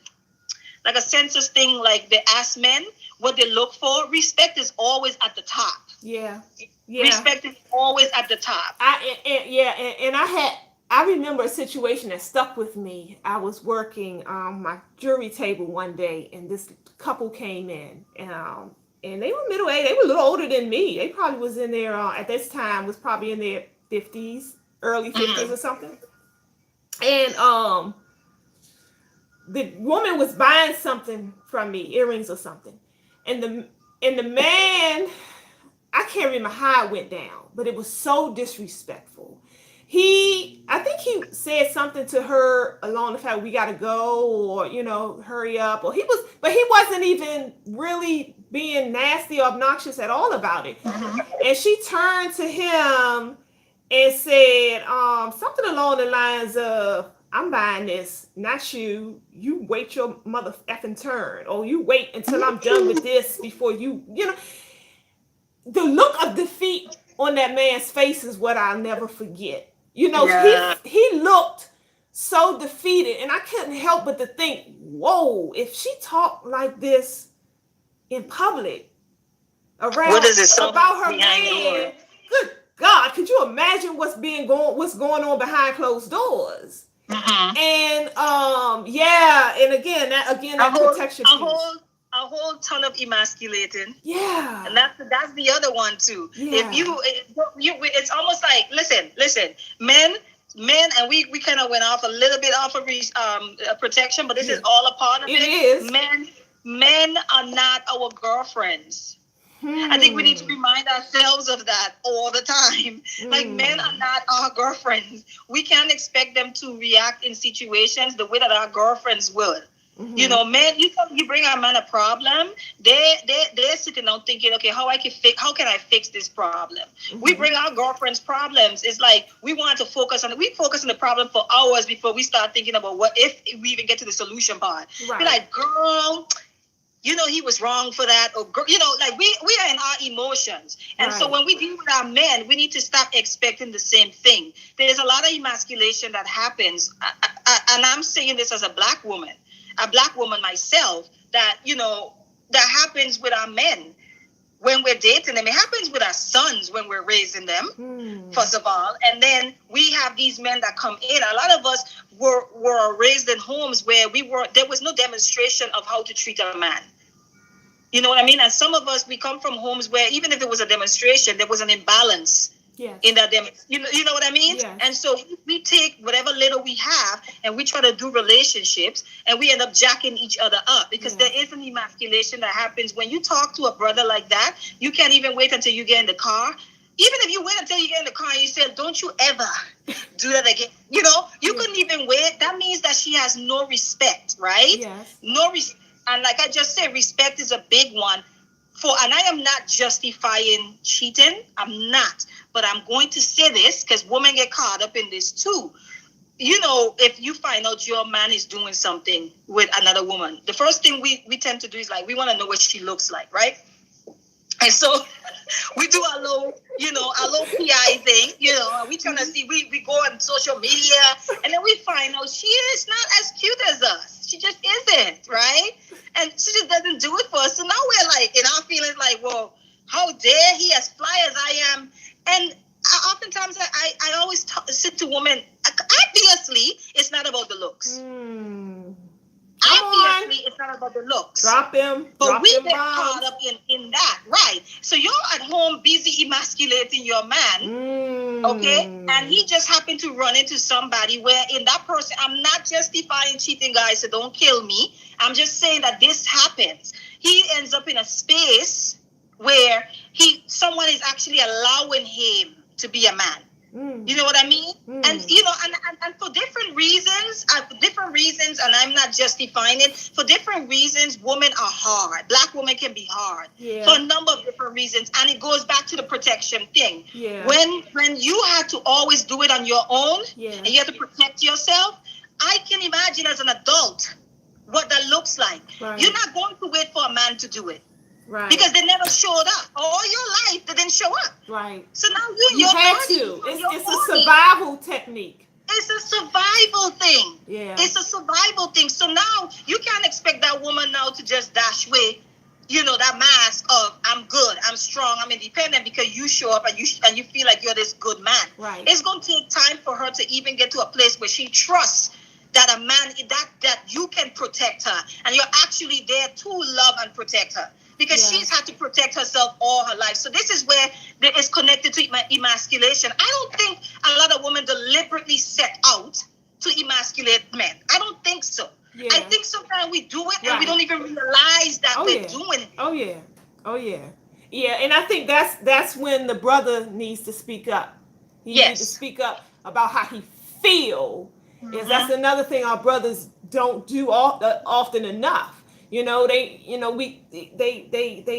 Like a census thing, like they ask men what they look for. Respect is always at the top. Yeah. Respect is always at the top. I remember a situation that stuck with me. I was working my jury table one day, and this couple came in, and they were middle aged. They were a little older than me. They probably was in their at this time was probably in their 50s, early 50s or something. And the woman was buying something from me, earrings or something, and the man, I can't remember how it went down, but it was so disrespectful. I think he said something to her along the fact, we gotta go, or, you know, hurry up, but he wasn't even really being nasty or obnoxious at all about it. And she turned to him and said something along the lines of, I'm buying this, not you. You wait your mother effing turn, or you wait until I'm done with this before you know. The look of defeat on that man's face is what I'll never forget. You know, he looked so defeated, and I couldn't help but to think, whoa, if she talked like this in public around about her man, good God, could you imagine what's going on behind closed doors? And and again that protection piece. A whole ton of emasculating. Yeah. And that's the other one too. Yeah. It's almost like, listen, men, and we kind of went off a little bit off of protection, but this is all a part of it. It is. Men are not our girlfriends. I think we need to remind ourselves of that all the time. Like, men are not our girlfriends. We can't expect them to react in situations the way that our girlfriends would. You know, men, you bring our man a problem, they're sitting down thinking, okay, how can I fix this problem? We bring our girlfriends problems. It's like we focus on the problem for hours before we start thinking about what if we even get to the solution part. Right. Be like, girl, you know, he was wrong for that, or, you know, like we are in our emotions. And so when we deal with our men, we need to stop expecting the same thing. There's a lot of emasculation that happens, and I'm saying this as a black woman myself, that, you know, that happens with our men when we're dating them. It happens with our sons when we're raising them, first of all. And then we have these men that come in. A lot of us were raised in homes where there was no demonstration of how to treat a man. You know what I mean? And some of us, we come from homes where even if there was a demonstration, there was an imbalance. Yes. In that, you know what I mean? Yes. And so we take whatever little we have and we try to do relationships, and we end up jacking each other up because there is an emasculation that happens when you talk to a brother like that. You can't even wait until you get in the car. Even if you wait until you get in the car and you say, don't you ever do that again. You know, you couldn't even wait. That means that she has no respect, right? Yes. No respect. And like I just said, respect is a big one. And I am not justifying cheating. I'm not. But I'm going to say this because women get caught up in this too. You know, if you find out your man is doing something with another woman, the first thing we tend to do is like, we want to know what she looks like, right? And so we do our little PI thing, you know, we trying to see, we go on social media, and then we find out she is not as cute as us. She just isn't, right? And she just doesn't do it for us. So now we're like, in our feelings, like, well, how dare he as fly as I am? And oftentimes I always sit to women. Obviously, it's not about the looks. Obviously, it's not about the looks. Drop him. But we get caught up in that, right? So you're at home busy emasculating your man, okay? And he just happened to run into somebody where in that person, I'm not justifying cheating, guys, so don't kill me. I'm just saying that this happens. He ends up in a space where someone is actually allowing him to be a man. You know what I mean? And you know, and for different reasons, and I'm not justifying it. For different reasons, women are hard. Black women can be hard for a number of different reasons, and it goes back to the protection thing. When you had to always do it on your own, and you have to protect yourself, I can imagine as an adult what that looks like. You're not going to wait for a man to do it. Right. Because they never showed up. All your life, they didn't show up. Right. So now you had to. It's a survival technique. It's a survival thing. Yeah. It's a survival thing. So now you can't expect that woman now to just dash away, you know, that mask of I'm good, I'm strong, I'm independent because you show up and you feel like you're this good man. Right. It's going to take time for her to even get to a place where she trusts that a man that you can protect her and you're actually there to love and protect her. Because she's had to protect herself all her life. So this is where it's connected to emasculation. I don't think a lot of women deliberately set out to emasculate men. I don't think so. Yeah. I think sometimes we do it and we don't even realize that we're doing it. Oh yeah. Yeah, and I think that's when the brother needs to speak up. He needs to speak up about how he feels. That's another thing our brothers don't do often enough. You know, they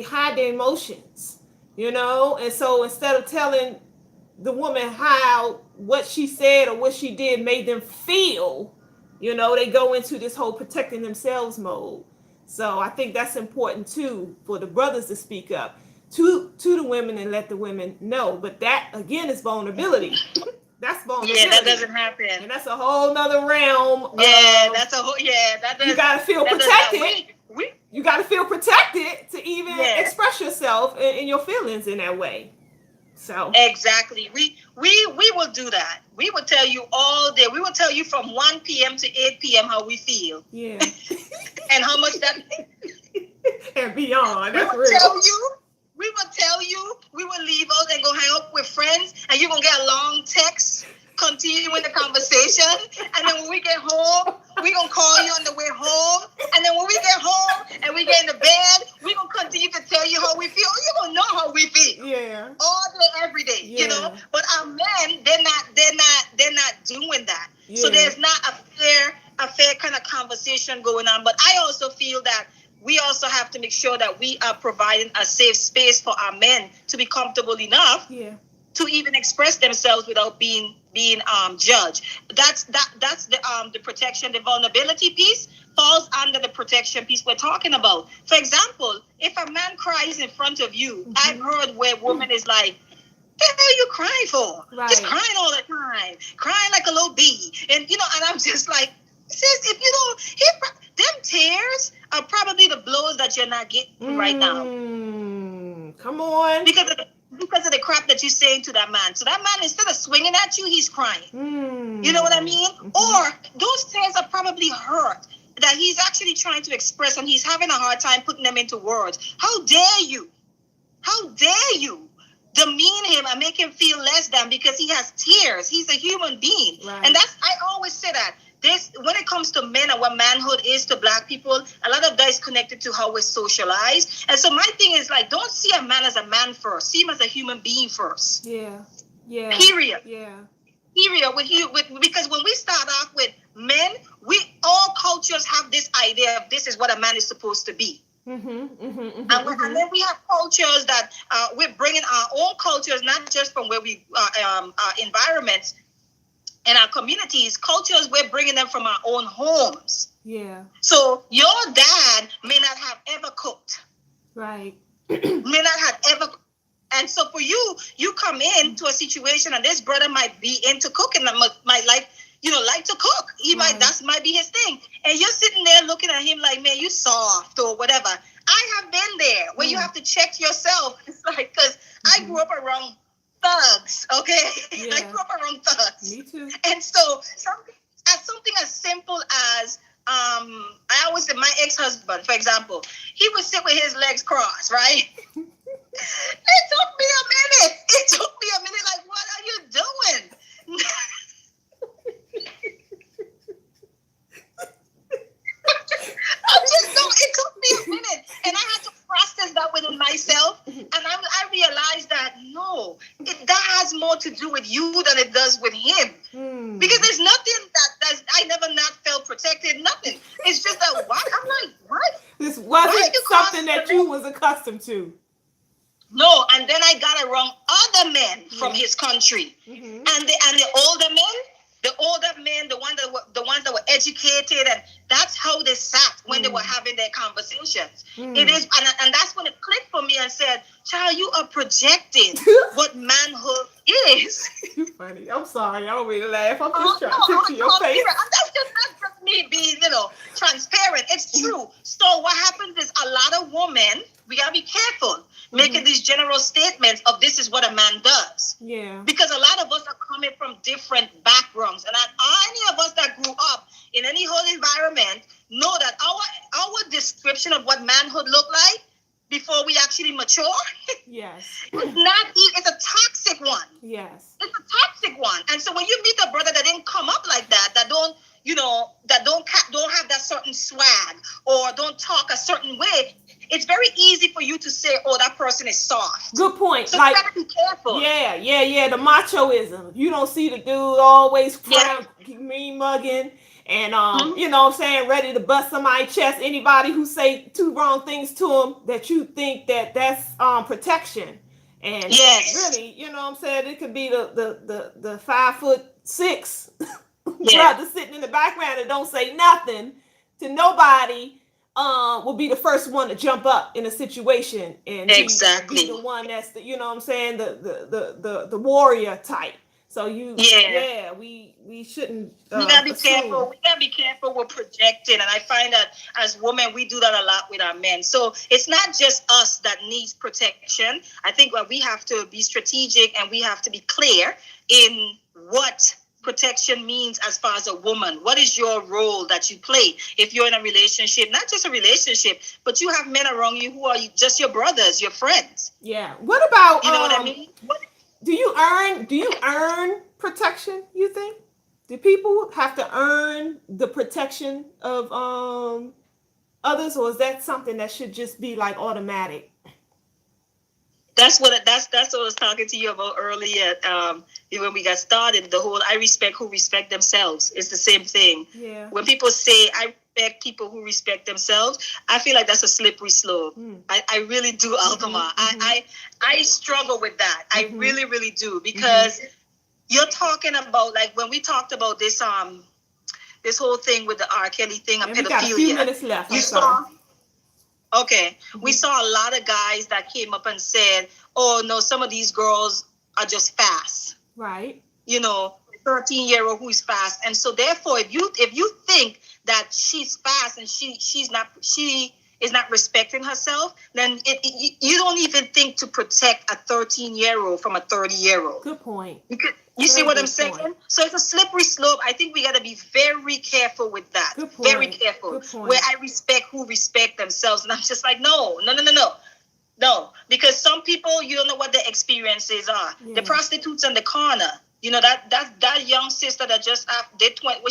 hide their emotions, you know, and so instead of telling the woman how what she said or what she did made them feel, you know, they go into this whole protecting themselves mode. So I think that's important too for the brothers to speak up to the women and let the women know. But that again is vulnerability. That's vulnerability. Yeah, that doesn't happen. And that's a whole nother realm. That's a whole. Yeah, that does. You gotta feel protected. You got to feel protected to even express yourself in your feelings in that way. So exactly, we will do that. We will tell you all day. We will tell you from 1 p.m. to 8 p.m. how we feel. Yeah, and how much that and beyond. That's real. We will tell you. We will leave out and go hang out with friends, and you're gonna get a long text. Continuing the conversation, and then when we get home, we're gonna call you on the way home, and then when we get home and we get in the bed, we're gonna continue to tell you how we feel. You're gonna know how we feel. Yeah. All day, every day, you know. But our men, they're not doing that. Yeah. So there's not a fair kind of conversation going on. But I also feel that we also have to make sure that we are providing a safe space for our men to be comfortable enough to even express themselves without being judged. That's the protection. The vulnerability piece falls under the protection piece we're talking about. For example, if a man cries in front of you, I've heard where a woman is like, "What the hell are you crying for? Just crying all the time, crying like a little bee." And you know, and I'm just like, sis, if you don't, them tears are probably the blows that you're not getting right now. Come on, because of the crap that you're saying to that man. So that man, instead of swinging at you, he's crying. You know what I mean? Or those tears are probably hurt that he's actually trying to express, and he's having a hard time putting them into words. How dare you? How dare you demean him and make him feel less than because he has tears? He's a human being. Right. And I always say that. When it comes to men and what manhood is to Black people, a lot of that is connected to how we're socialized. And so my thing is like, don't see a man as a man first. See him as a human being first. Yeah. Period. Yeah. Period. Because when we start off with men, all cultures have this idea of this is what a man is supposed to be. And then we have cultures that we're bringing our own cultures, not just from where we environments. And our communities, cultures, we're bringing them from our own homes. Yeah. So your dad may not have ever cooked. Right. May not have ever. And so for you come into a situation, and this brother might be into cooking, and might like to cook. He might be his thing. And you're sitting there looking at him like, man, you soft or whatever. I have been there where you have to check yourself. It's like, because I grew up around thugs, okay? I Yeah. grew up around thugs. Me too. And so something as simple as I always say my ex-husband, for example, he would sit with his legs crossed, right? It took me a minute. It took me a minute. Like, what are you doing? I just don't. It took me a minute, and I had to process that within myself. And I realized that no, that has more to do with you than it does with him. Because there's nothing that I never not felt protected. Nothing. It's just that what I'm like, what? This Why wasn't you something crossing that the you line? was accustomed to. No, and then I got around other men from Yeah. his country, Mhm. and the older men, the ones that were educated, and that's how they sat when they were having their conversations. It is, and that's when it clicked for me and said, "Child, you are projecting what manhood is." You funny. I'm sorry. I don't mean to laugh. I'm No, just trying to picture your face. and that's just me being, transparent. It's true. So what happens is a lot of women, we gotta be careful making these general statements of this is what a man does. Yeah. Because a lot of us are coming from different backgrounds, and any of us that grew up in any whole environment know that our description of what manhood looked like before we actually mature, Yes. it's a toxic one. Yes. It's a toxic one. And so when you meet a brother that didn't come up like that don't, don't have that certain swag or don't talk a certain way, it's very easy for you to say, oh, that person is soft. Good point. So Like, you gotta be careful. yeah. The machoism. You don't see the dude always frown, mean mugging, and you know what I'm saying, ready to bust somebody's chest. Anybody who say two wrong things to him, that you think that's protection. And really, you know what I'm saying, it could be the 5'6" brother sitting in the background and don't say nothing to nobody. Will be the first one to jump up in a situation and be the one that's the, you know what I'm saying, the warrior type. So we shouldn't. We gotta be careful. We gotta be careful with projecting, and I find that as women we do that a lot with our men. So it's not just us that needs protection. I think that we have to be strategic and we have to be clear in what protection means as far as a woman. What is your role that you play if you're in a relationship? Not just a relationship, but you have men around you who are just your brothers, your friends. Yeah. What about you know what I mean? Do you earn protection, you think? Do people have to earn the protection of others, or is that something that should just be like automatic? That's what I was talking to you about earlier. When we got started, the whole I respect who respect themselves is the same thing. Yeah. When people say I respect people who respect themselves, I feel like that's a slippery slope. I really do, Alkema. I struggle with that. I really, really do, because you're talking about, like when we talked about this this whole thing with the R. Kelly thing of pedophilia. We got a few minutes left. We saw a lot of guys that came up and said, oh no, some of these girls are just fast. Right. 13-year-old who's fast. And so therefore, if you think that she's fast and she is not respecting herself, then you don't even think to protect a 13-year-old from a 30-year-old. Good point. You see what I'm saying? So it's a slippery slope. I think we got to be very careful with that. Good point. Very careful. Good point. Where I respect who respect themselves. And I'm just like, no. No, because some people, you don't know what their experiences are. Yeah. The prostitutes in the corner, that young sister that just did 20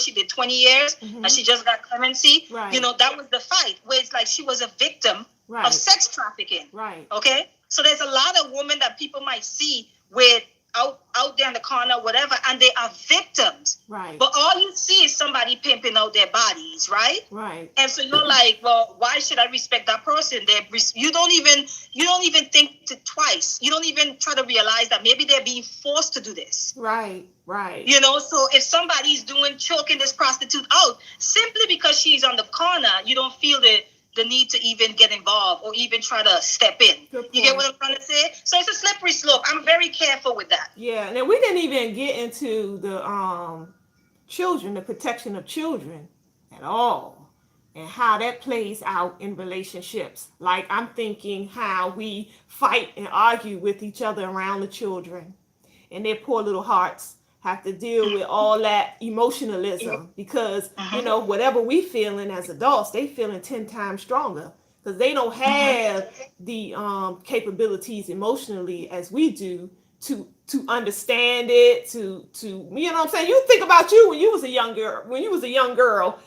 years and she just got clemency. Right. That was the fight where it's like she was a victim of sex trafficking. Right. Okay. So there's a lot of women that people might see with out there in the corner, whatever, and they are victims. Right. But all you see is somebody pimping out their bodies, right? Right. And so you're like, well, why should I respect that person? You don't even think twice. You don't even try to realize that maybe they're being forced to do this. Right. Right. So if somebody's choking this prostitute out simply because she's on the corner, you don't feel the need to even get involved or even try to step in. You get what I'm trying to say? So it's a slippery slope. I'm very careful with that. Yeah, and we didn't even get into the children, the protection of children at all, and how that plays out in relationships. Like, I'm thinking how we fight and argue with each other around the children. and their poor little hearts have to deal with all that emotionalism because whatever we feeling as adults, they feeling 10 times stronger because they don't have the capabilities emotionally as we do to understand it, to you know what I'm saying. You think about you when you was a young girl,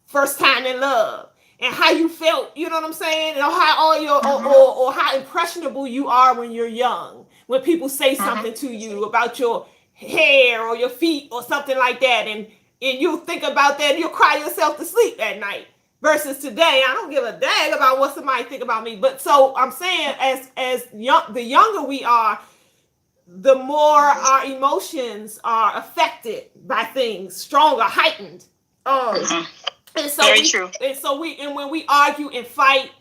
first time in love, and how you felt, you know what I'm saying, and how all your or how impressionable you are when you're young. When people say something to you about your hair or your feet or something like that, and you'll think about that and you'll cry yourself to sleep at night. Versus today, I don't give a dang about what somebody think about me. But so I'm saying, the younger we are, the more our emotions are affected by things, stronger, heightened. And so Very we, true. and when we argue and fight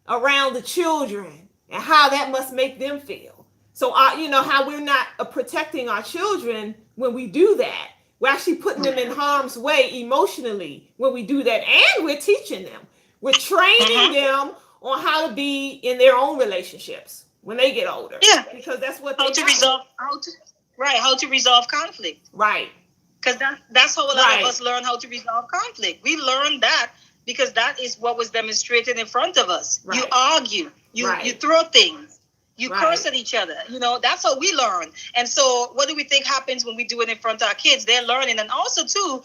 around the children and how that must make them feel. So how we're not protecting our children when we do that. We're actually putting them in harm's way emotionally when we do that, and we're teaching them. We're training them on how to be in their own relationships when they get older. Yeah, because that's what how to resolve conflict. Right. Because that's how a lot of us learn how to resolve conflict. We learn that because that is what was demonstrated in front of us. Right. You argue, you throw things, you curse at each other. That's how we learn. And so what do we think happens when we do it in front of our kids? They're learning. And also, too,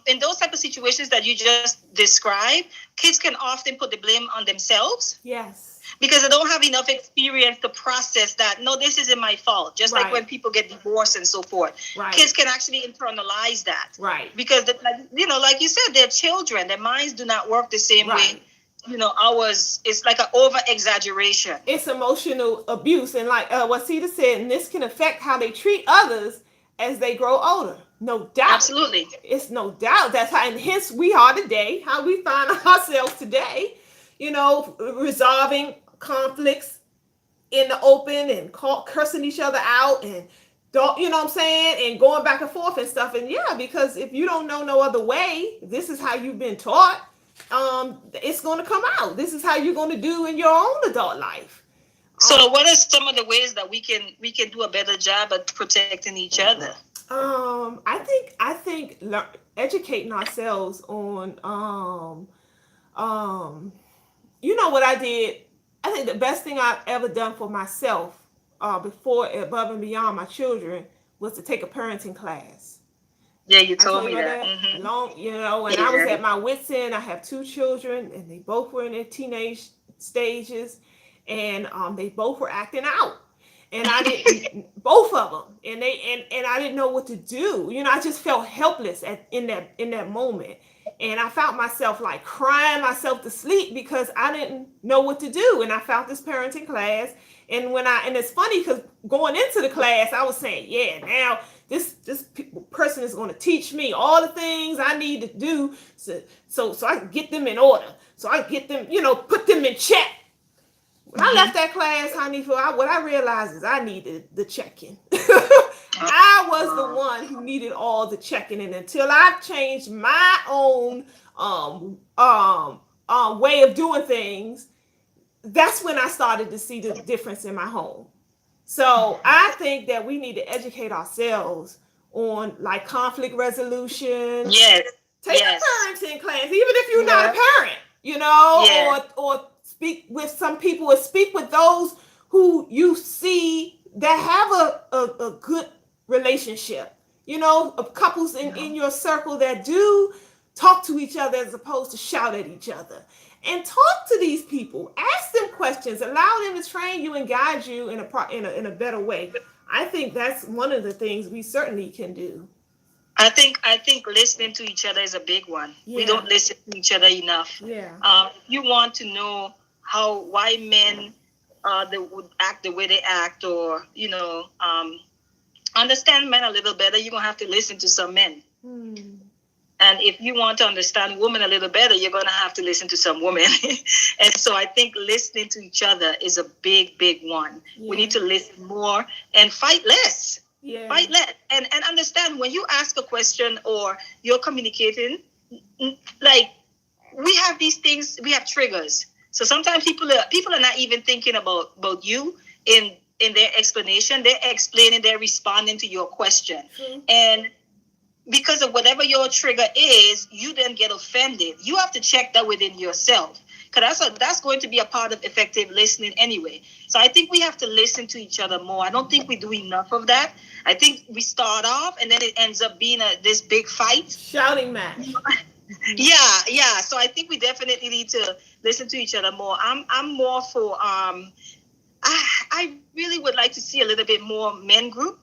in those type of situations that you just described, kids can often put the blame on themselves. Yes. Because they don't have enough experience to process that, no, this isn't my fault. Just like when people get divorced and so forth. Right. Kids can actually internalize that. Right. Because, like you said, they're children. Their minds do not work the same way. Ours, it's like an over-exaggeration. It's emotional abuse. And like what Cedar said, and this can affect how they treat others as they grow older. No doubt. Absolutely. It's no doubt. That's how, and hence we are today, how we find ourselves today, resolving conflicts in the open and cursing each other out and don't, what I'm saying, and going back and forth and stuff. And because if you don't know no other way, this is how you've been taught, it's going to come out. This is how you're going to do in your own adult life. So what are some of the ways that we can do a better job at protecting each other? I think educating ourselves on what I did. I think the best thing I've ever done for myself, before, above and beyond my children, was to take a parenting class. Yeah, you told me that. Mm-hmm. When I was at my wit's end, I have 2 children, and they both were in their teenage stages, and they both were acting out, and I didn't, both of them, and I didn't know what to do. I just felt helpless in that moment. And I found myself like crying myself to sleep because I didn't know what to do. And I found this parenting class. And and it's funny because going into the class, I was saying, now this person is going to teach me all the things I need to do so I can get them in order. So I get them, put them in check. When I left that class, honey, what I realized is I needed the check-in. I was the one who needed all the checking, and until I've changed my own way of doing things, that's when I started to see the difference in my home. So I think that we need to educate ourselves on like conflict resolution. Yes. Take a parenting class, even if you're not a parent, or speak with some people, or speak with those who you see that have a good relationship, of couples in your circle that do talk to each other as opposed to shout at each other. And talk to these people, ask them questions, allow them to train you and guide you in a better way. I think that's one of the things we certainly can do. I think listening to each other is a big one. Yeah. We don't listen to each other enough. Yeah. You want to know why men they would act the way they act, or understand men a little better, you're going to have to listen to some men. And if you want to understand women a little better, you're going to have to listen to some women. And so I think listening to each other is a big, big one. Yeah. We need to listen more and fight less. Yeah. Fight less. And understand when you ask a question or you're communicating, like we have these things, we have triggers. So sometimes people are not even thinking about you in in their explanation, they're explaining, they're responding to your question. And because of whatever your trigger is, you then get offended. You have to check that within yourself, because that's going to be a part of effective listening anyway. So I think we have to listen to each other more. I don't think we do enough of that. I think we start off and then it ends up being this big fight. Shouting match. Yeah. So I think we definitely need to listen to each other more. I'm more for I really would like to see a little bit more men group.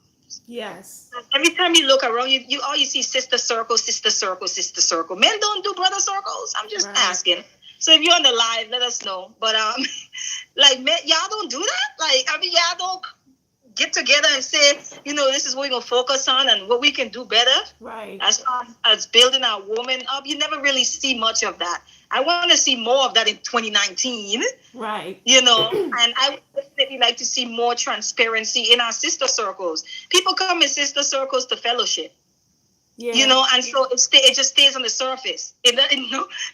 Yes. Every time you look around, you all you see sister circle, sister circle, sister circle. Men don't do brother circles. I'm just asking. So if you're on the live, let us know. But like men, y'all don't do that. Like I mean, y'all don't get together and say, this is what we're gonna focus on and what we can do better. Right. As building our woman up, you never really see much of that. I want to see more of that in 2019. Right. And I would definitely like to see more transparency in our sister circles. People come in sister circles to fellowship. Yeah. And so it just stays on the surface.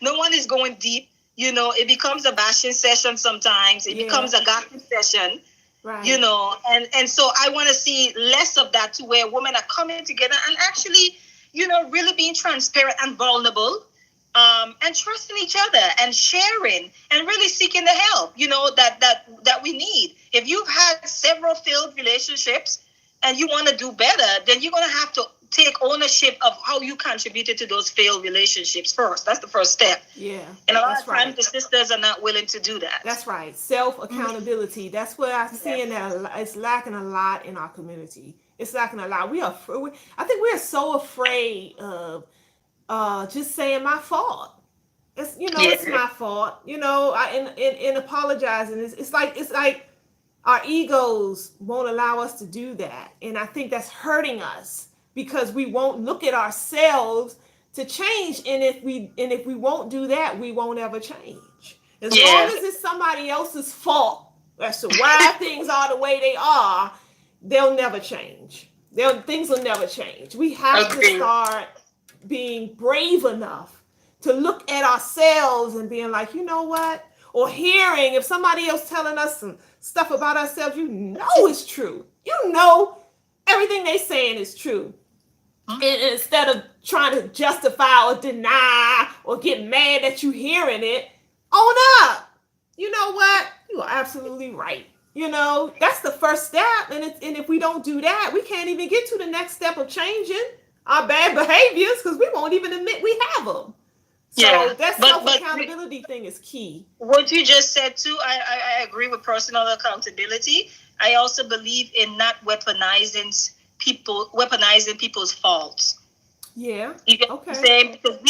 No one is going deep. It becomes a bashing session sometimes. It becomes a gossip session. Right. And so I want to see less of that, to where women are coming together and actually, really being transparent and vulnerable. And trusting each other and sharing and really seeking the help, that we need. If you've had several failed relationships and you want to do better, then you're going to have to take ownership of how you contributed to those failed relationships first. That's the first step. Yeah. And a lot of times the sisters are not willing to do that. That's right. Self-accountability. That's what I'm seeing that it's lacking a lot in our community. It's lacking a lot. I think we're so afraid of just saying my fault. It's it's my fault. In apologizing, it's like our egos won't allow us to do that, and I think that's hurting us because we won't look at ourselves to change. And if we won't do that, we won't ever change. As long as it's somebody else's fault as to why things are the way they are, they'll never change. Things will never change. We have to start being brave enough to look at ourselves and being like, you know what? Or hearing if somebody else telling us some stuff about ourselves, it's true. Everything they saying is true. And instead of trying to justify or deny or get mad that you hearing it, own up. You know what? You are absolutely right. That's the first step. And if we don't do that, we can't even get to the next step of changing our bad behaviors because we won't even admit we have them. So that self-accountability thing is key. What you just said too, I agree with personal accountability. I also believe in not weaponizing people's faults. Yeah. You get what I'm saying? Because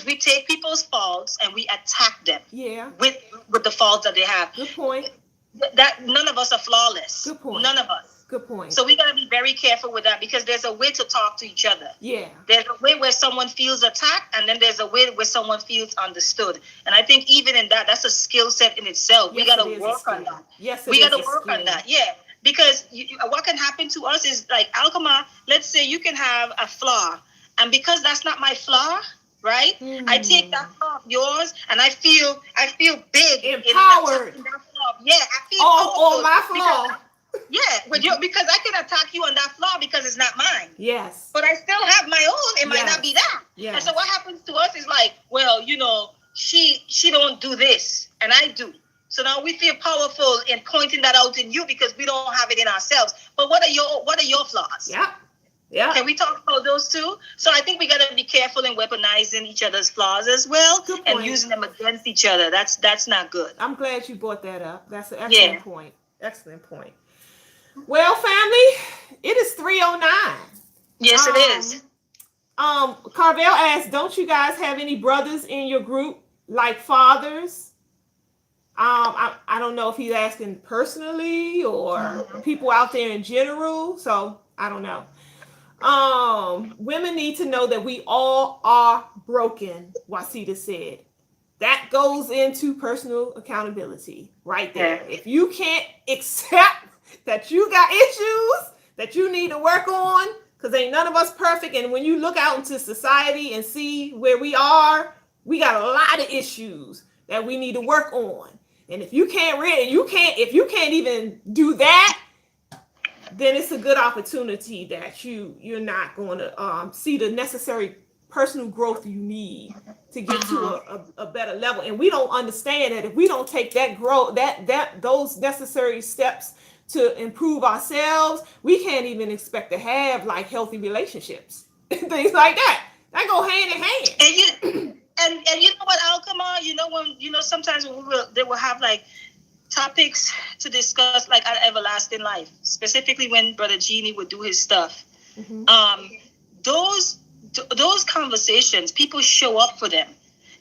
we take people's faults and we attack them. Yeah. With the faults that they have. Good point. That none of us are flawless. Good point. None of us. Good point. So we got to be very careful with that because there's a way to talk to each other. Yeah. There's a way where someone feels attacked and then there's a way where someone feels understood. And I think even in that's a skill set in itself. Yes, we got to work on that. Yes, we got to work on that. Yeah. Because what can happen to us is like, Alkema, let's say you can have a flaw. And because that's not my flaw, right? I take that flaw of yours and I feel big. Empowered. In that flaw. Yeah, I feel all my flaw. Because I can attack you on that flaw because it's not mine. Yes. But I still have my own. It might not be that. Yes. And so what happens to us is like, well, she don't do this and I do. So now we feel powerful in pointing that out in you because we don't have it in ourselves. But what are your flaws? Yeah. Yeah. Can we talk about those too? So I think we got to be careful in weaponizing each other's flaws as well and using them against each other. That's not good. I'm glad you brought that up. That's an excellent point. Excellent point. Well, family, it is 3:09. Yes, it is. Carvel asked, don't you guys have any brothers in your group, like fathers? I don't know if he's asking personally or people out there in general. So I don't know. Women need to know that we all are broken, Wasita said. That goes into personal accountability right there. If you can't accept that you got issues that you need to work on, because ain't none of us perfect. And when you look out into society and see where we are, we got a lot of issues that we need to work on. And if you can't if you can't even do that, then it's a good opportunity that you're not going to see the necessary personal growth you need to get to a better level. And we don't understand that if we don't take that growth, those necessary steps to improve ourselves, we can't even expect to have like healthy relationships things like that. That go hand in hand. And you and you know what, Alkema? You know when sometimes when they will have like topics to discuss like our everlasting life, specifically when Brother Genie would do his stuff. Those conversations, people show up for them.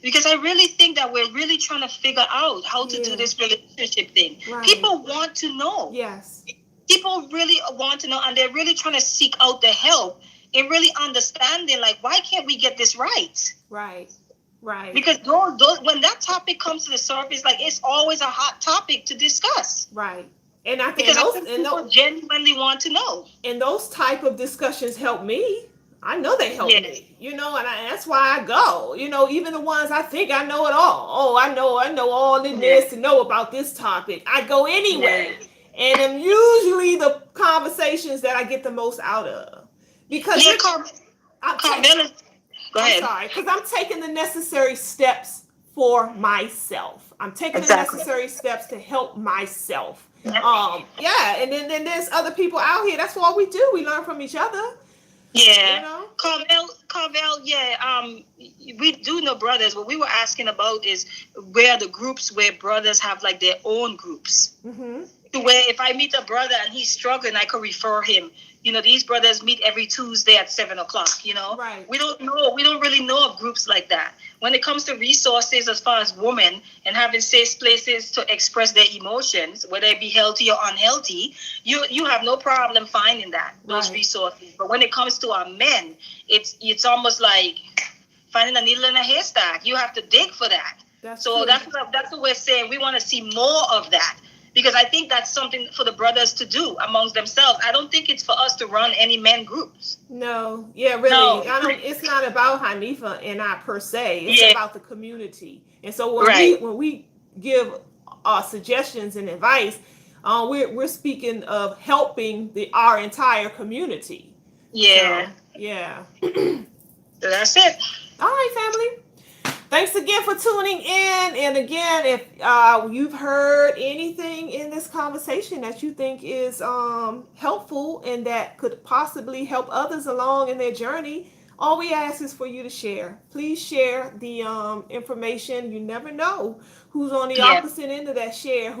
Because I really think that we're really trying to figure out how to do this relationship thing. Right. People want to know. Yes. People really want to know, and they're really trying to seek out the help in really understanding, like, why can't we get this right? Right. Right. Because those when that topic comes to the surface, like, it's always a hot topic to discuss. Right. And I think people genuinely want to know. And those type of discussions help me. I know they help me, and that's why I go, even the ones I think I know it all. Oh, I know all there is to know about this topic. I go anyway. And I'm usually the conversations that I get the most out of. Because I'm sorry, because I'm taking the necessary steps for myself. I'm taking the necessary steps to help myself. And then there's other people out here. That's what we do. We learn from each other. Yeah, Carvel, we do know brothers. What we were asking about is where the groups where brothers have like their own groups. Mm-hmm. Where if I meet a brother and he's struggling, I could refer him. These brothers meet every Tuesday at 7:00. Right. We don't really know of groups like that. When it comes to resources, as far as women and having safe places to express their emotions, whether it be healthy or unhealthy, you have no problem finding those resources. But when it comes to our men, it's almost like finding a needle in a haystack. You have to dig for that. That's what we're saying. We want to see more of that. Because I think that's something for the brothers to do amongst themselves. I don't think it's for us to run any men groups. No, really. No. It's not about Hanifa and I per se. It's about the community. And so when we give suggestions and advice, we're speaking of helping our entire community. Yeah. So that's it. All right, family. Thanks again for tuning in. And again, if you've heard anything in this conversation that you think is helpful and that could possibly help others along in their journey, all we ask is for you to share. Please share the information. You never know who's on the opposite end of that share,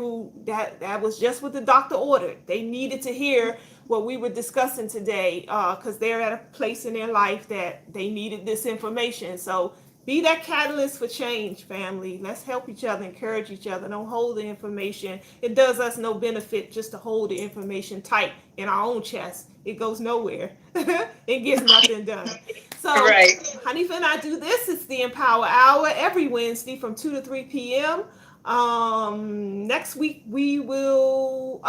that was just what the doctor ordered. They needed to hear what we were discussing today because they're at a place in their life that they needed this information. So be that catalyst for change, family. Let's help each other, encourage each other. Don't hold the information. It does us no benefit just to hold the information tight in our own chest. It goes nowhere. It gets nothing done. So Hanifa and I do this. It's the Empower Hour every Wednesday from 2 to 3 p.m. Next week we will,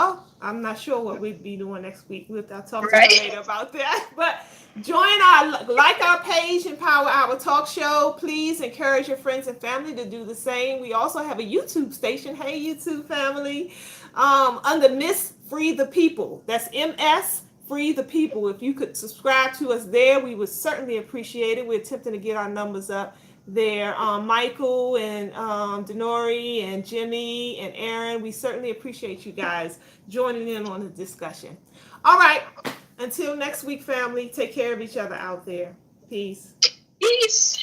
I'm not sure what we'll be doing next week. I'll talk to you later about that. But like our page, Empower Hour Talk Show. Please encourage your friends and family to do the same. We also have a YouTube station. Hey, YouTube family. Under Miss Free the People. That's MS Free the People. If you could subscribe to us there, we would certainly appreciate it. We're attempting to get our numbers up there. Michael and Denori and Jimmy and Aaron, we certainly appreciate you guys joining in on the discussion. All right. Until next week, family, take care of each other out there. Peace. Peace.